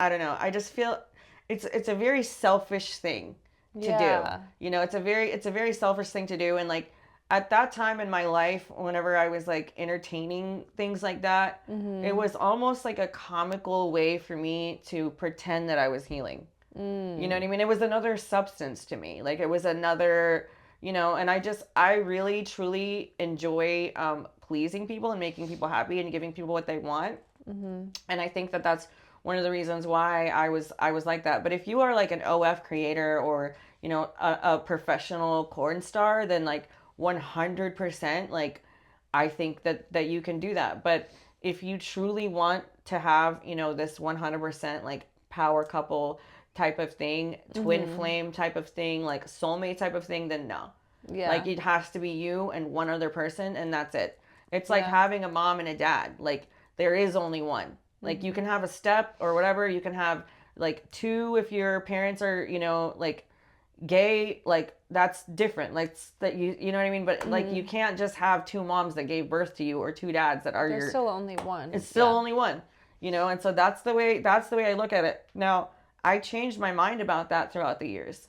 don't know. I just feel it's a very selfish thing to do. It's a very selfish thing to do. And like at that time in my life, whenever I was like entertaining things like that, it was almost like a comical way for me to pretend that I was healing. You know what I mean? It was another substance to me. Like it was another, and I really truly enjoy pleasing people and making people happy and giving people what they want. And I think that that's one of the reasons why I was like that. But if you are like an OF creator or, a professional porn star, then like 100%, like I think that you can do that. But if you truly want to have, this 100% like power couple type of thing, twin flame type of thing, like soulmate type of thing, then no. Yeah. Like it has to be you and one other person and that's it. It's like having a mom and a dad. Like there is only one. Like you can have a step or whatever. You can have like 2 if your parents are, like gay, like that's different. Like that you know what I mean? But like you can't just have 2 moms that gave birth to you or 2 dads that are There's still only one. It's still only one, and so that's the way I look at it. Now, I changed my mind about that throughout the years.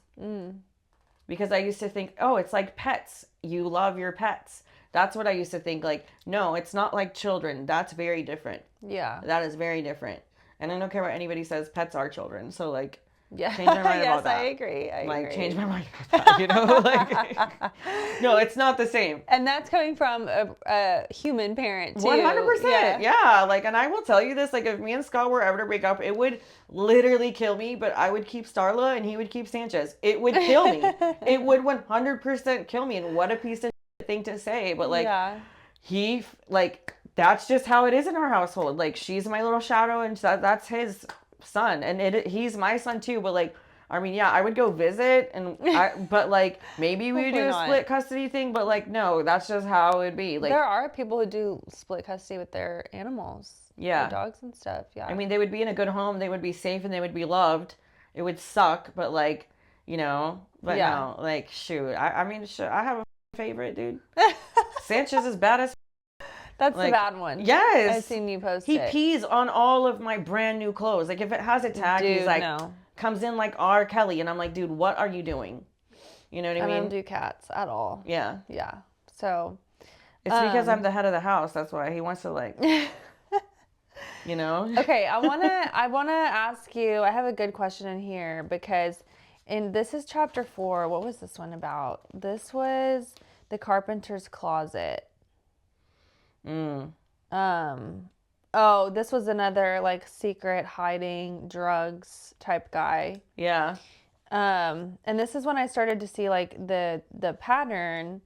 Because I used to think, oh, it's like pets. You love your pets. That's what I used to think. Like, no, it's not like children. That's very different. Yeah. That is very different. And I don't care what anybody says. Pets are children. So like, Yeah. Change my mind Yes, about that. I agree. I agree. Change my mind about that, you know? Like, no, it's not the same. And that's coming from a human parent too. 100%. Yeah. Like, and I will tell you this, like, if me and Scott were ever to break up, it would literally kill me, but I would keep Starla and he would keep Sanchez. It would kill me. It would 100% kill me. And what a piece of thing to say. But like, he, like, that's just how it is in our household. Like, she's my little shadow and that's his son. And he's my son too. But like, I mean, yeah, I would go visit but like maybe we would do a split custody thing, but like, no, that's just how it would be. Like, there are people who do split custody with their animals. Yeah. Their dogs and stuff. Yeah. I mean, they would be in a good home. They would be safe and they would be loved. It would suck, but like, you know, but no, like, shoot. I mean, I have a favorite, dude. Sanchez is bad as That's like, the bad one. Yes. I've seen you post He it. pees on all of my brand new clothes. Like, if it has a tag, Dude, he's like, no. comes in like R. Kelly. And I'm like, dude, what are you doing? You know what I mean? I don't do cats at all. Yeah. Yeah. So. It's because I'm the head of the house. That's why he wants to like, you know? Okay. I want to ask you, I have a good question in here because this is chapter 4. What was this one about? This was the carpenter's closet. Oh, this was another like secret hiding drugs type guy. Yeah. And this is when I started to see like the pattern,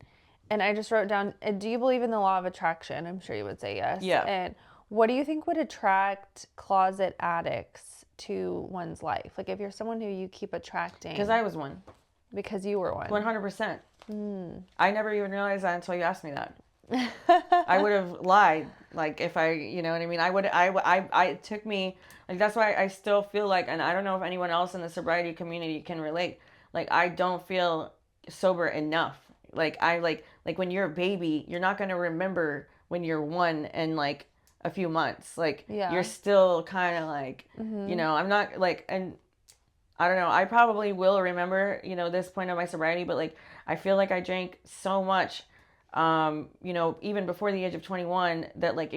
and I just wrote down, do you believe in the law of attraction? I'm sure you would say yes. Yeah. And what do you think would attract closet addicts to one's life? Like if you're someone who you keep attracting. Because I was one. Because you were one. 100%. I never even realized that until you asked me that. I would have lied, like if I, you know what I mean. It took me, like that's why I still feel like, and I don't know if anyone else in the sobriety community can relate. Like I don't feel sober enough. Like like when you're a baby, you're not gonna remember when you're 1 and like a few months. Like you're still kind of like, you know, I'm not like, and I don't know. I probably will remember, you know, this point of my sobriety, but like I feel like I drank so much. You know, even before the age of 21, that like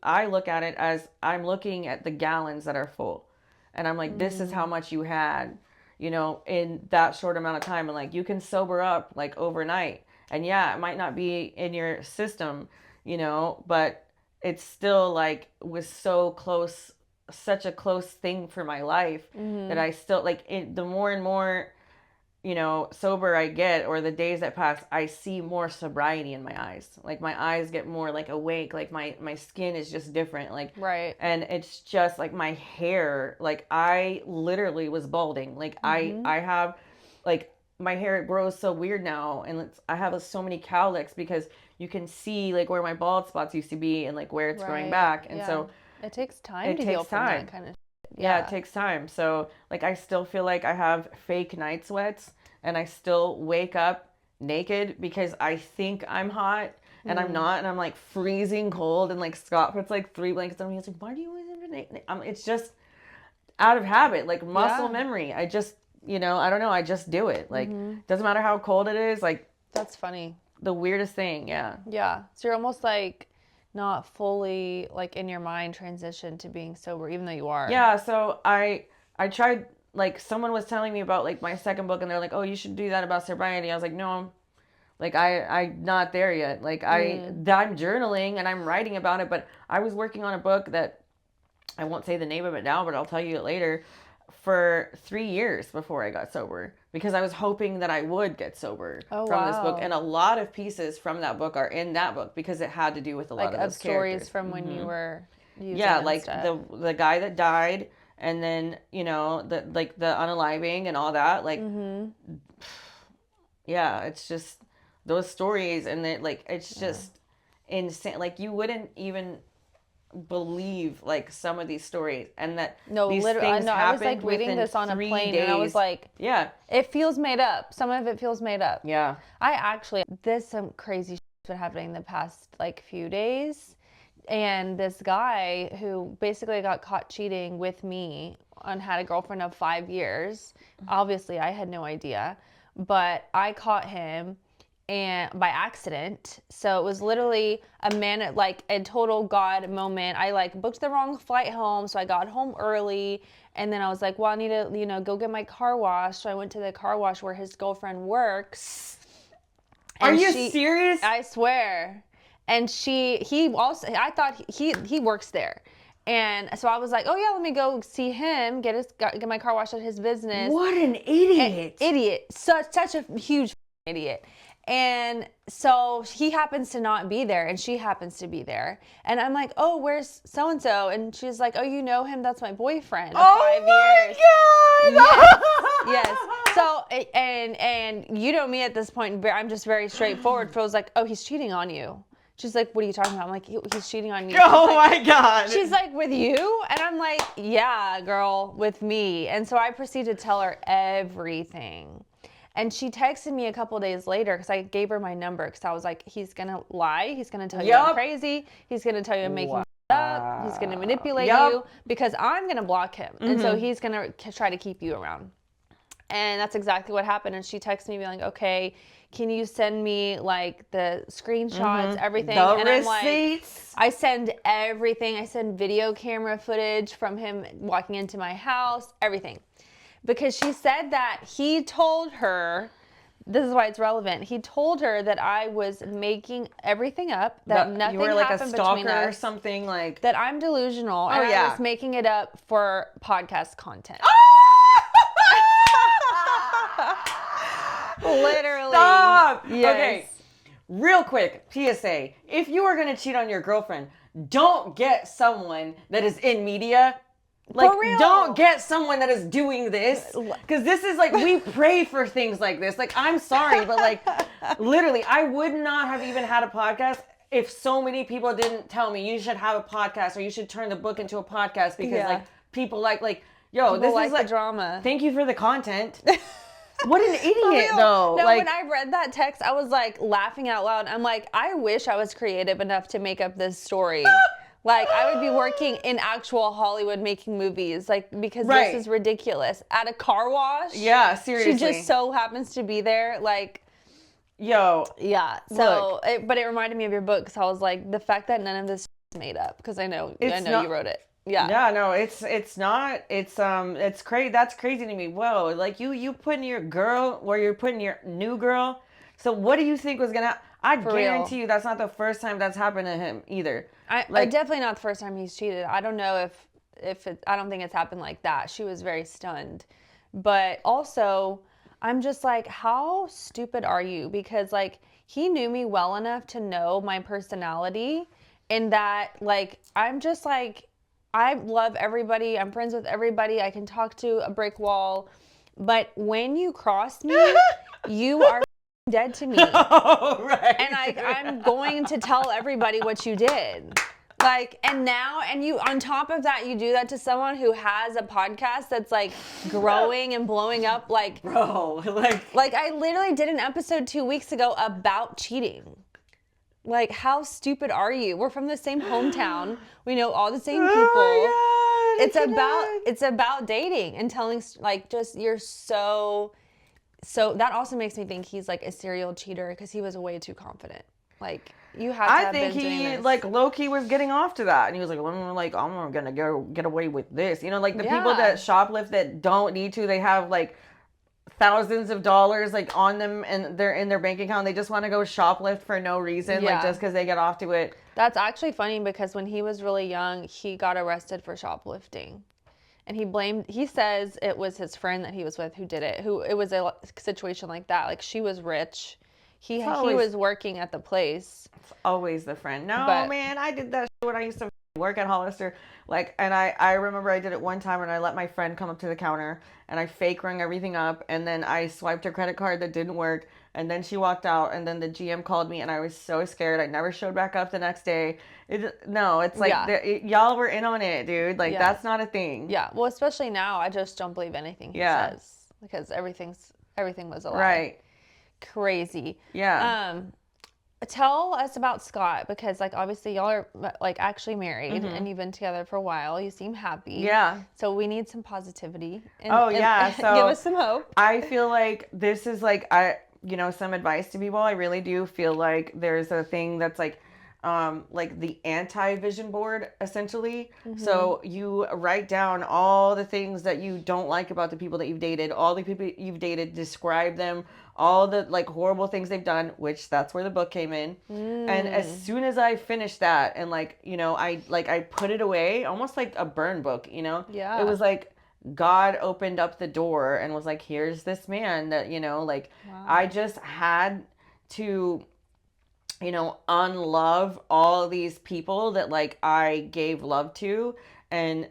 I look at it as I'm looking at the gallons that are full, and I'm like, this is how much you had, you know, in that short amount of time, and like you can sober up like overnight, and yeah, it might not be in your system, you know, but it's still like was so close, such a close thing for my life that I still like the more and more, you know, sober I get, or the days that pass, I see more sobriety in my eyes. Like my eyes get more like awake, like my skin is just different. Like, right. And it's just like my hair, like I literally was balding. Like I have like my hair grows so weird now. And I have so many cowlicks because you can see like where my bald spots used to be and like where it's growing back. And so it takes time to heal from that kind of. Yeah, it takes time. So like I still feel like I have fake night sweats and I still wake up naked because I think I'm hot and I'm not, and I'm like freezing cold, and like Scott puts like 3 blankets on me. He's like, why do you always have naked? It's just out of habit, like muscle memory. I just, you know, I don't know, I just do it. Like doesn't matter how cold it is. Like that's funny. The weirdest thing. Yeah. So you're almost like not fully like in your mind transition to being sober, even though you are. Yeah. So I tried, like someone was telling me about like my second book, and they're like, oh, you should do that about sobriety. I was like, no, like I'm not there yet. Like I'm journaling and I'm writing about it, but I was working on a book that I won't say the name of it now, but I'll tell you it later, for 3 years before I got sober, because I was hoping that I would get sober from this book. And a lot of pieces from that book are in that book because it had to do with a lot of those stories from when you were using like the guy that died, and then, you know, the unaliving and all that. Like, yeah, it's just those stories, and then like it's just insane. Like you wouldn't even believe like some of these stories, and that these things I was like reading this on a plane days. And I was like, it feels made up. Some of it feels made up. There's some crazy shit's been happening the past like few days, and this guy who basically got caught cheating with me and had a girlfriend of 5 years. Obviously I had no idea, but I caught him and by accident. So it was literally like a total God moment. I like booked the wrong flight home, so I got home early, and then I was like, well, I need to, go get my car wash. So I went to the car wash where his girlfriend works. Are you serious? I swear. And I thought he works there. And so I was like, oh yeah, let me go see him, get my car washed at his business. What an idiot. Idiot. Such a huge idiot. And so he happens to not be there, and she happens to be there. And I'm like, oh, where's so-and-so? And she's like, oh, you know him? That's my boyfriend of 5 years. Oh my God. Yes. So, and you know me at this point, I'm just very straightforward. Phil's like, oh, he's cheating on you. She's like, what are you talking about? I'm like, he's cheating on you. Oh my God. She's like, with you? And I'm like, yeah, girl, with me. And so I proceeded to tell her everything. And she texted me a couple days later because I gave her my number because I was like, he's going to lie. He's going to tell you I'm crazy. He's going to tell you I'm making up. He's going to manipulate you because I'm going to block him. And so he's going to try to keep you around. And that's exactly what happened. And she texted me being like, okay, can you send me like the screenshots, everything? The and receipts. I'm like, I send everything. I send video camera footage from him walking into my house, everything. Because she said that he told her, this is why it's relevant. He told her that I was making everything up, that nothing you were like happened a stalker between us, or something like that I'm delusional, and I was making it up for podcast content. Literally. Stop. Yes. Okay. Real quick, PSA. If you are going to cheat on your girlfriend, don't get someone that is in media. Like, For real. Don't get someone that is doing this. Because this is like, we pray for things like this. Like, I'm sorry, but like, literally, I would not have even had a podcast if so many people didn't tell me you should have a podcast or you should turn the book into a podcast because like, people like, yo, People this like is like the drama. Thank you for the content. What an idiot, though. No, like, when I read that text, I was like laughing out loud. I'm like, I wish I was creative enough to make up this story. Like, I would be working in actual Hollywood making movies, like, because this is ridiculous. At a car wash? Yeah, seriously. She just so happens to be there, like... Yo. Yeah, so, but it reminded me of your book, because I was like, the fact that none of this is made up, because I know you wrote it. Yeah. Yeah, no, it's not. It's crazy. That's crazy to me. Whoa, like you putting your girl where you're putting your new girl. So what do you think was gonna? I guarantee you that's not the first time that's happened to him either. Definitely not the first time he's cheated. I don't know if I don't think it's happened like that. She was very stunned, but also I'm just like, how stupid are you? Because like he knew me well enough to know my personality, and that like I'm just like. I love everybody. I'm friends with everybody. I can talk to a brick wall. But when you cross me, you are dead to me. Oh, right. And I'm going to tell everybody what you did. Like, and you, on top of that, you do that to someone who has a podcast that's like growing and blowing up. Like, bro, like I literally did an episode 2 weeks ago about cheating. Like, how stupid are you? We're from the same hometown. We know all the same people. Oh my God, it's about dating and telling, like, just you're so that also makes me think he's like a serial cheater because he was way too confident. Like, you have to have been doing this. I think he like low-key was getting off to that, and he was like, I'm gonna get away with this. You know, like the people that shoplift that don't need to, they have like thousands of dollars like on them and they're in their bank account. They just want to go shoplift for no reason, like just because they get off to it. That's actually funny because when he was really young, he got arrested for shoplifting. And he says it was his friend that he was with who did it. It was a situation like that. Like, she was rich. He was working at the place. It's always the friend. No, man, I did that shit when I used to work at Hollister. Like, and I remember I did it one time and I let my friend come up to the counter and I fake rung everything up, and then I swiped her credit card that didn't work, and then she walked out, and then the GM called me and I was so scared. I never showed back up the next day. It's like y'all were in on it, dude. Like, that's not a thing. Yeah. Well, especially now, I just don't believe anything he says because everything was a lie. Right. Crazy. Yeah. Tell us about Scott, because like obviously y'all are like actually married and you've been together for a while. You seem happy. Yeah. So we need some positivity. So give us some hope. I feel like this is like some advice to people, I really do feel like there's a thing that's like the anti-vision board, essentially. So you write down all the things that you don't like about the people that you've dated, all the people you've dated, describe them, all the like horrible things they've done, which that's where the book came in. And as soon as I finished that and I put it away, almost like a burn book, Yeah. it was like God opened up the door and was like, here's this man that, Wow. I just had to, unlove all these people that like I gave love to. And,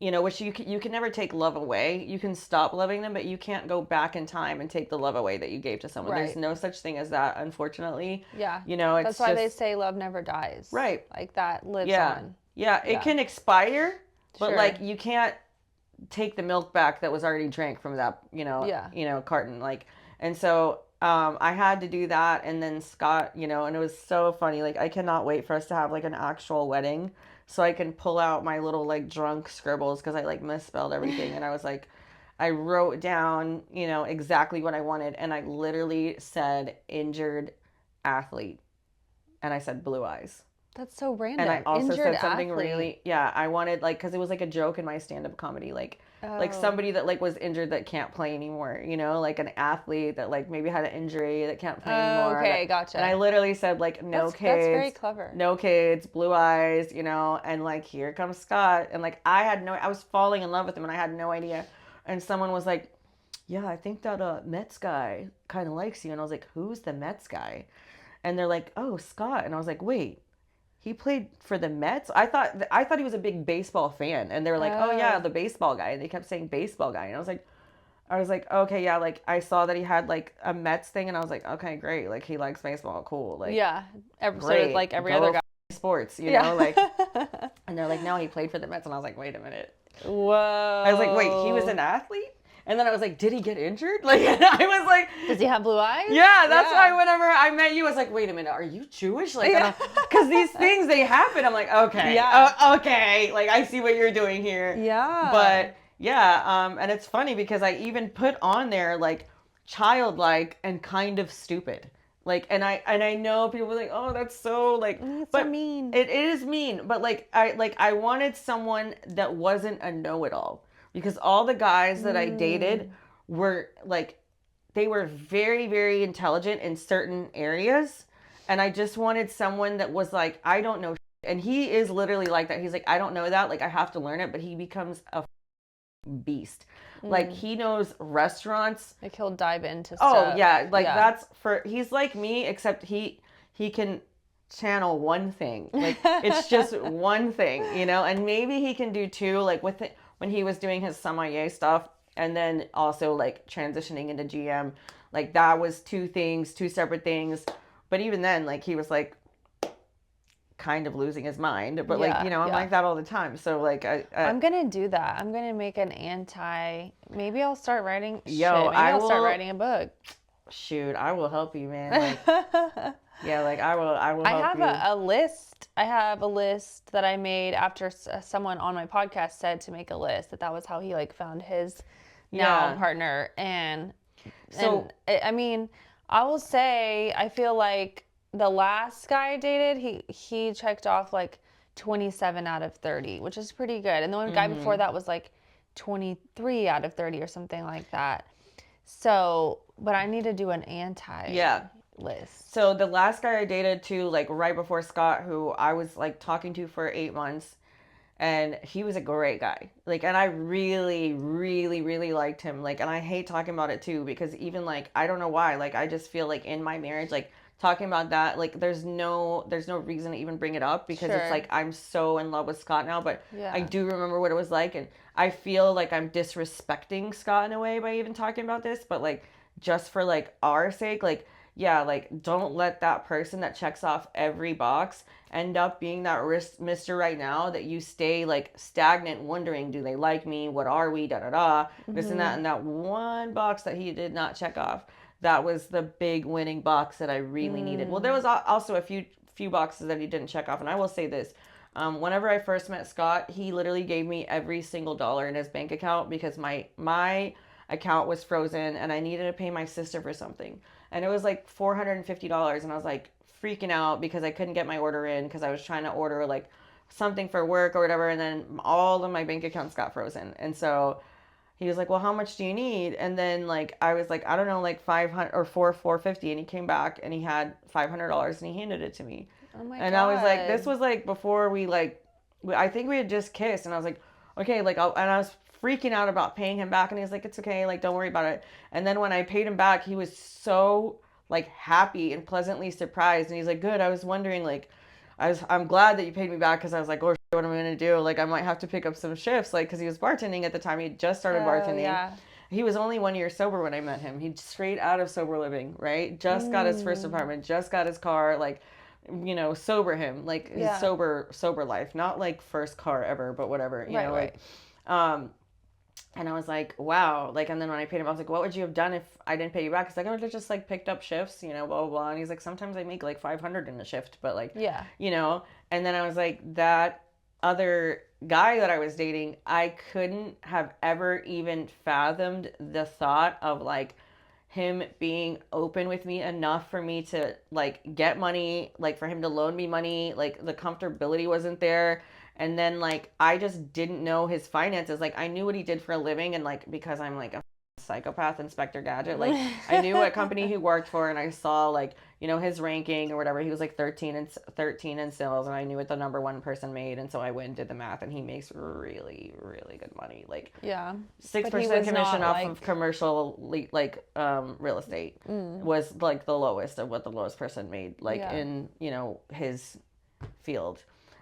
which you can never take love away. You can stop loving them, but you can't go back in time and take the love away that you gave to someone. Right. There's no such thing as that, unfortunately. Yeah. It's That's why they just, say love never dies. Right. Like that lives yeah. on. Yeah. It Yeah. can expire, but Sure. like you can't take the milk back that was already drank from that, Yeah. carton. Like, and so, I had to do that. And then Scott, and it was so funny. Like, I cannot wait for us to have like an actual wedding so I can pull out my little like drunk scribbles because I like misspelled everything. And I was like, I wrote down, exactly what I wanted. And I literally said injured athlete. And I said blue eyes. That's so random. And I also Injured said something athlete. really, I wanted like, cause it was like a joke in my stand-up comedy, like somebody that like was injured that can't play anymore, like an athlete that like maybe had an injury that can't play anymore. Okay, gotcha. And I literally said like, no That's kids. very clever. No kids, blue eyes, and like, here comes Scott. And like, I was falling in love with him and I had no idea. And someone was like, yeah, I think that Mets guy kind of likes you. And I was like, who's the Mets guy? And they're like, oh, Scott. And I was like, wait. He played for the Mets? I thought he was a big baseball fan. And they were like, oh yeah, the baseball guy. And they kept saying baseball guy. And I was like, okay, yeah, like I saw that he had like a Mets thing and I was like, okay, great. Like he likes baseball. Cool. Like Yeah. great. So like every Go other guy. sports, Yeah. like and they're like, no, he played for the Mets. And I was like, wait a minute. Whoa. I was like, wait, he was an athlete? And then I was like, did he get injured? Like, and I was like, Does he have blue eyes? yeah, that's why whenever I met you, I was like, wait a minute, are you Jewish? Like, because these things, they happen. I'm like, okay, Yeah. okay. Like, I see what you're doing here. Yeah. But yeah, and it's funny because I even put on there like childlike and kind of stupid. Like, and I know people were like, oh, that's so like, It's but so mean. it is mean. But I wanted someone that wasn't a know-it-all. Because all the guys that I dated were like, they were very, very intelligent in certain areas. And I just wanted someone that was like, I don't know. And he is literally like that. He's like, I don't know that. Like, I have to learn it. But he becomes a beast. Like, he knows restaurants. Like he'll dive into Oh, stuff. yeah. Like, he's like me, except he can channel one thing. Like, it's just one thing, and maybe he can do two, like with it. When he was doing his sommelier stuff and then also like transitioning into GM, like that was two separate things. But even then, like he was like kind of losing his mind. But like, I'm like that all the time. So like I'm gonna do that. I'm gonna make an maybe I'll start writing maybe I I'll start will- writing a book. shoot, I will help you, man. Like, yeah, like I will help I have you. a list. I have a list that I made after someone on my podcast said to make a list. That was how he like found his now partner. And I mean, I will say I feel like the last guy I dated, he checked off like 27 out of 30, which is pretty good. And the one guy before that was like 23 out of 30 or something like that. So, but I need to do an list. So the last guy I dated too, like right before Scott, who I was like talking to for 8 months, and he was a great guy. Like, and I really, really, really liked him. Like, and I hate talking about it too, because even like, I don't know why, like, I just feel like in my marriage, like talking about that, like there's no reason to even bring it up because it's like, I'm so in love with Scott now, but I do remember what it was like. And I feel like I'm disrespecting Scott in a way by even talking about this, but like, just for like our sake, like, yeah, like don't let that person that checks off every box end up being that Mr. Right Now that you stay like stagnant wondering, do they like me? What are we? This and that. And that one box that he did not check off, that was the big winning box that I really needed. Well, there was also a few boxes that he didn't check off. And I will say this, whenever I first met Scott, he literally gave me every single dollar in his bank account because my account was frozen and I needed to pay my sister for something. And it was like $450. And I was like freaking out because I couldn't get my order in because I was trying to order like something for work or whatever. And then all of my bank accounts got frozen. And so he was like, well, how much do you need? And then like, I was like, I don't know, like 500 or 450. And he came back and he had $500 and he handed it to me. Oh my And God. I was like, this was like before we like, I think we had just kissed. And I was like, okay, like, and I was freaking out about paying him back. And he was like, it's okay. Like, don't worry about it. And then when I paid him back, he was so like happy and pleasantly surprised. And he's like, good. I was wondering, like, I'm glad that you paid me back. Cause I was like, oh, what am I going to do? Like, I might have to pick up some shifts. Like, cause he was bartending at the time. He had just started bartending. Yeah. He was only 1 year sober when I met him. He'd straight out of sober living, right? Just got his first apartment, just got his car, like, you know, sober him, like his sober life, not like first car ever, but whatever, you know, like, and I was like, wow. Like, and then when I paid him, I was like, what would you have done if I didn't pay you back? He's like, I would have just like picked up shifts, you know, blah, blah, blah. And he's like, sometimes I make like 500 in a shift, but like, you know, and then I was like, that other guy that I was dating, I couldn't have ever even fathomed the thought of like him being open with me enough for me to like get money, like for him to loan me money, like the comfortability wasn't there. And then like I just didn't know his finances. Like I knew what he did for a living, and like because I'm like a psychopath, Inspector Gadget, like I knew what company he worked for, and I saw like, you know, his ranking or whatever. He was like 13 in sales, and I knew what the number one person made, and so I went and did the math, and he makes really, really good money. Like 6% commission off of commercial like real estate was like the lowest of what the lowest person made like in, you know, his field.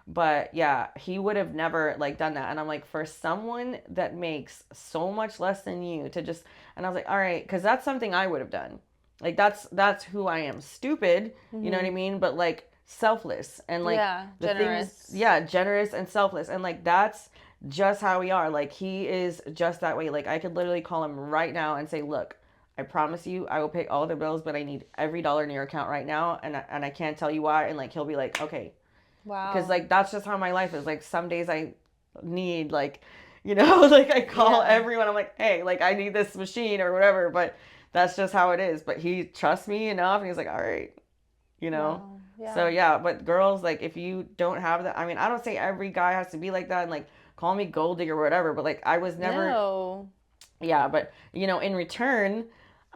But yeah, he would have never like done that. And I'm like, for someone that makes so much less than you to just, and I was like, all right, because that's something I would have done. Like that's who I am. Stupid, you know what I mean? But like selfless and like generous. Generous and selfless. And like that's just how we are. Like he is just that way. Like I could literally call him right now and say, look, I promise you I will pay all the bills, but I need every dollar in your account right now. And I can't tell you why. And like he'll be like, okay. Wow. Because like that's just how my life is. Like some days I need like, you know, like I call everyone. I'm like, hey, like I need this machine or whatever. But that's just how it is. But he trusts me enough, and he's like, all right, you know. Wow. Yeah. So yeah, but girls, like if you don't have that, I mean, I don't say every guy has to be like that and like call me gold digger or whatever. But like I was never. No. Yeah, but you know, in return.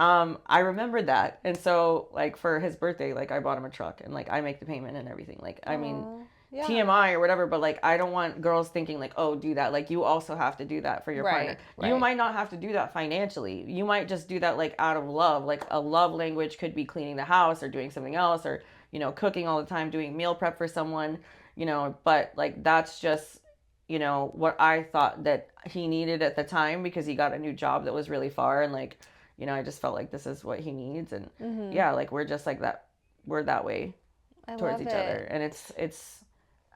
I remembered that. And so like for his birthday, like I bought him a truck and like I make the payment and everything. Like, I mean, TMI or whatever, but like, I don't want girls thinking like, oh, do that. Like you also have to do that for your partner. You might not have to do that financially. You might just do that like out of love. Like a love language could be cleaning the house or doing something else or, you know, cooking all the time, doing meal prep for someone, you know, but like, that's just, you know, what I thought that he needed at the time because he got a new job that was really far and like, you know, I just felt like this is what he needs. And yeah, like we're just like that. We're that way towards each other. And it's,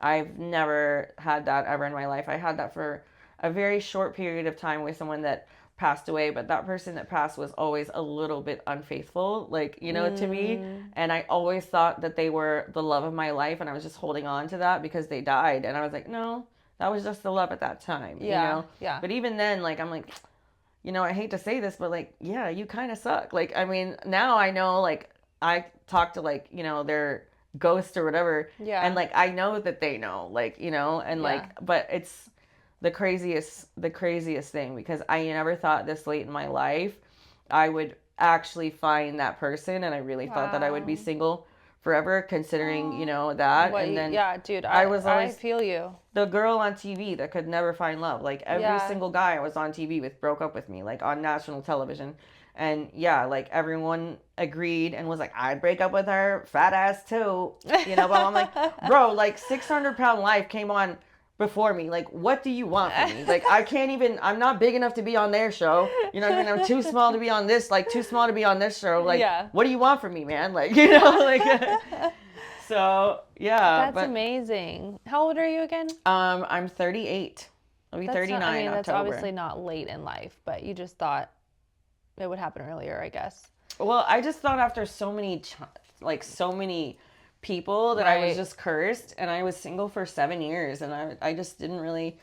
I've never had that ever in my life. I had that for a very short period of time with someone that passed away, but that person that passed was always a little bit unfaithful, like, you know, to me. And I always thought that they were the love of my life. And I was just holding on to that because they died. And I was like, no, that was just the love at that time, you know? Yeah. But even then, like, I'm like, you know, I hate to say this, but like, yeah, you kind of suck. Like, I mean, now I know, like, I talk to like, you know, their ghosts or whatever. Yeah. And like, I know that they know, like, you know, and like, but it's the craziest thing because I never thought this late in my life I would actually find that person. And I really thought that I would be single forever considering, you know, that. And then dude, I was always I feel you. The girl on TV that could never find love. Like every single guy I was on TV with broke up with me, like on national television. And yeah, like everyone agreed and was like, I'd break up with her, fat ass too. You know, but I'm like, bro, like 600-pound life came on before me. Like, what do you want from me? Like, I can't even, I'm not big enough to be on their show. You know what I mean? I'm too small to be on this, like too small to be on this show. Like, what do you want from me, man? Like, you know, like, so yeah. That's amazing. How old are you again? I'm 38. I'll be 39 I mean, October. that's obviously not late in life, but you just thought it would happen earlier, I guess. Well, I just thought after so many people that I was just cursed, and I was single for 7 years, and I just didn't really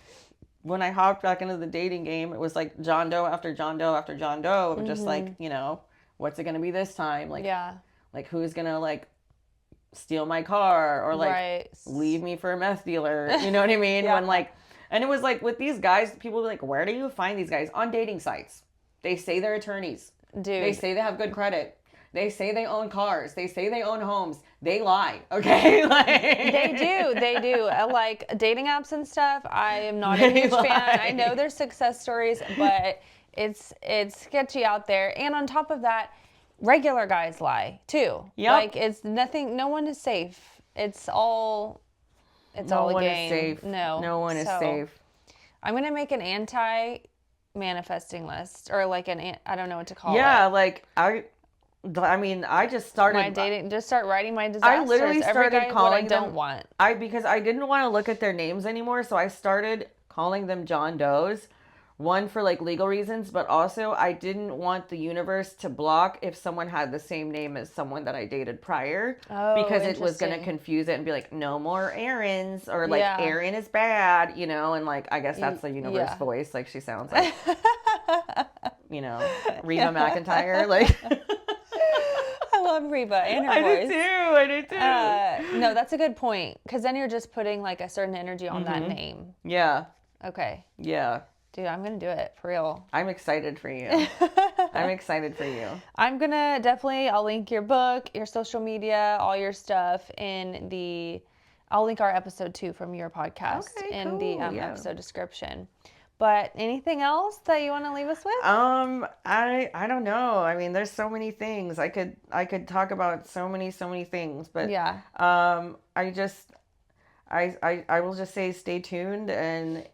when I hopped back into the dating game, it was like John Doe after John Doe after John Doe. Just like, what's it going to be this time? Like, like who's going to like steal my car or like leave me for a meth dealer? You know what I mean? When like, and it was like with these guys, people were like, where do you find these guys? On dating sites. They say they're attorneys. Dude. They say they have good credit. They say they own cars. They say they own homes. They lie, okay? Like, They do. Like dating apps and stuff, I am not a huge fan. I know there's success stories, but it's sketchy out there. And on top of that, regular guys lie too. Yep. Like it's nothing. No one is safe. It's all a game. No one is safe. No one is safe. I'm gonna make an anti-manifesting list, or like I don't know what to call it. Yeah, like I mean, I just started my dating. Just start writing my disasters. I literally started calling them. Don't want. Because I didn't want to look at their names anymore, so I started calling them John Does. One, for like legal reasons, but also I didn't want the universe to block if someone had the same name as someone that I dated prior, because it was going to confuse it and be like, no more Aaron's, or like Aaron is bad, and like I guess that's the universe voice. Like she sounds like, Reba McEntire, like. I love Reba and her voice. I do too. No, that's a good point, because then you're just putting like a certain energy on that name. Yeah. Okay. Yeah. Dude, I'm going to do it for real. I'm excited for you. I'm excited for you. I'm going to I'll link your book, your social media, all your stuff I'll link our episode 2 from your podcast in the episode description. But anything else that you want to leave us with? I don't know. I mean, there's so many things. I could talk about so many things, but I will just say stay tuned and,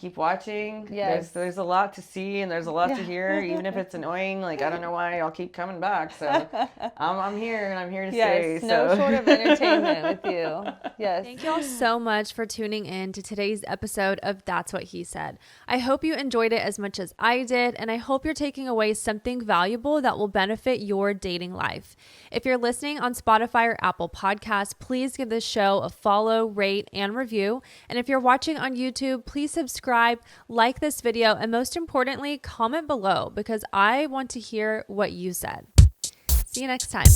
keep watching. Yes. There's a lot to see and there's a lot to hear, even if it's annoying. Like, I don't know why I'll keep coming back. So I'm here and I'm here to stay. No sort of entertainment with you. Yes. Thank you all so much for tuning in to today's episode of That's What He Said. I hope you enjoyed it as much as I did, and I hope you're taking away something valuable that will benefit your dating life. If you're listening on Spotify or Apple Podcasts, please give this show a follow, rate, and review. And if you're watching on YouTube, please subscribe, like this video, and most importantly, comment below, because I want to hear what you said. See you next time.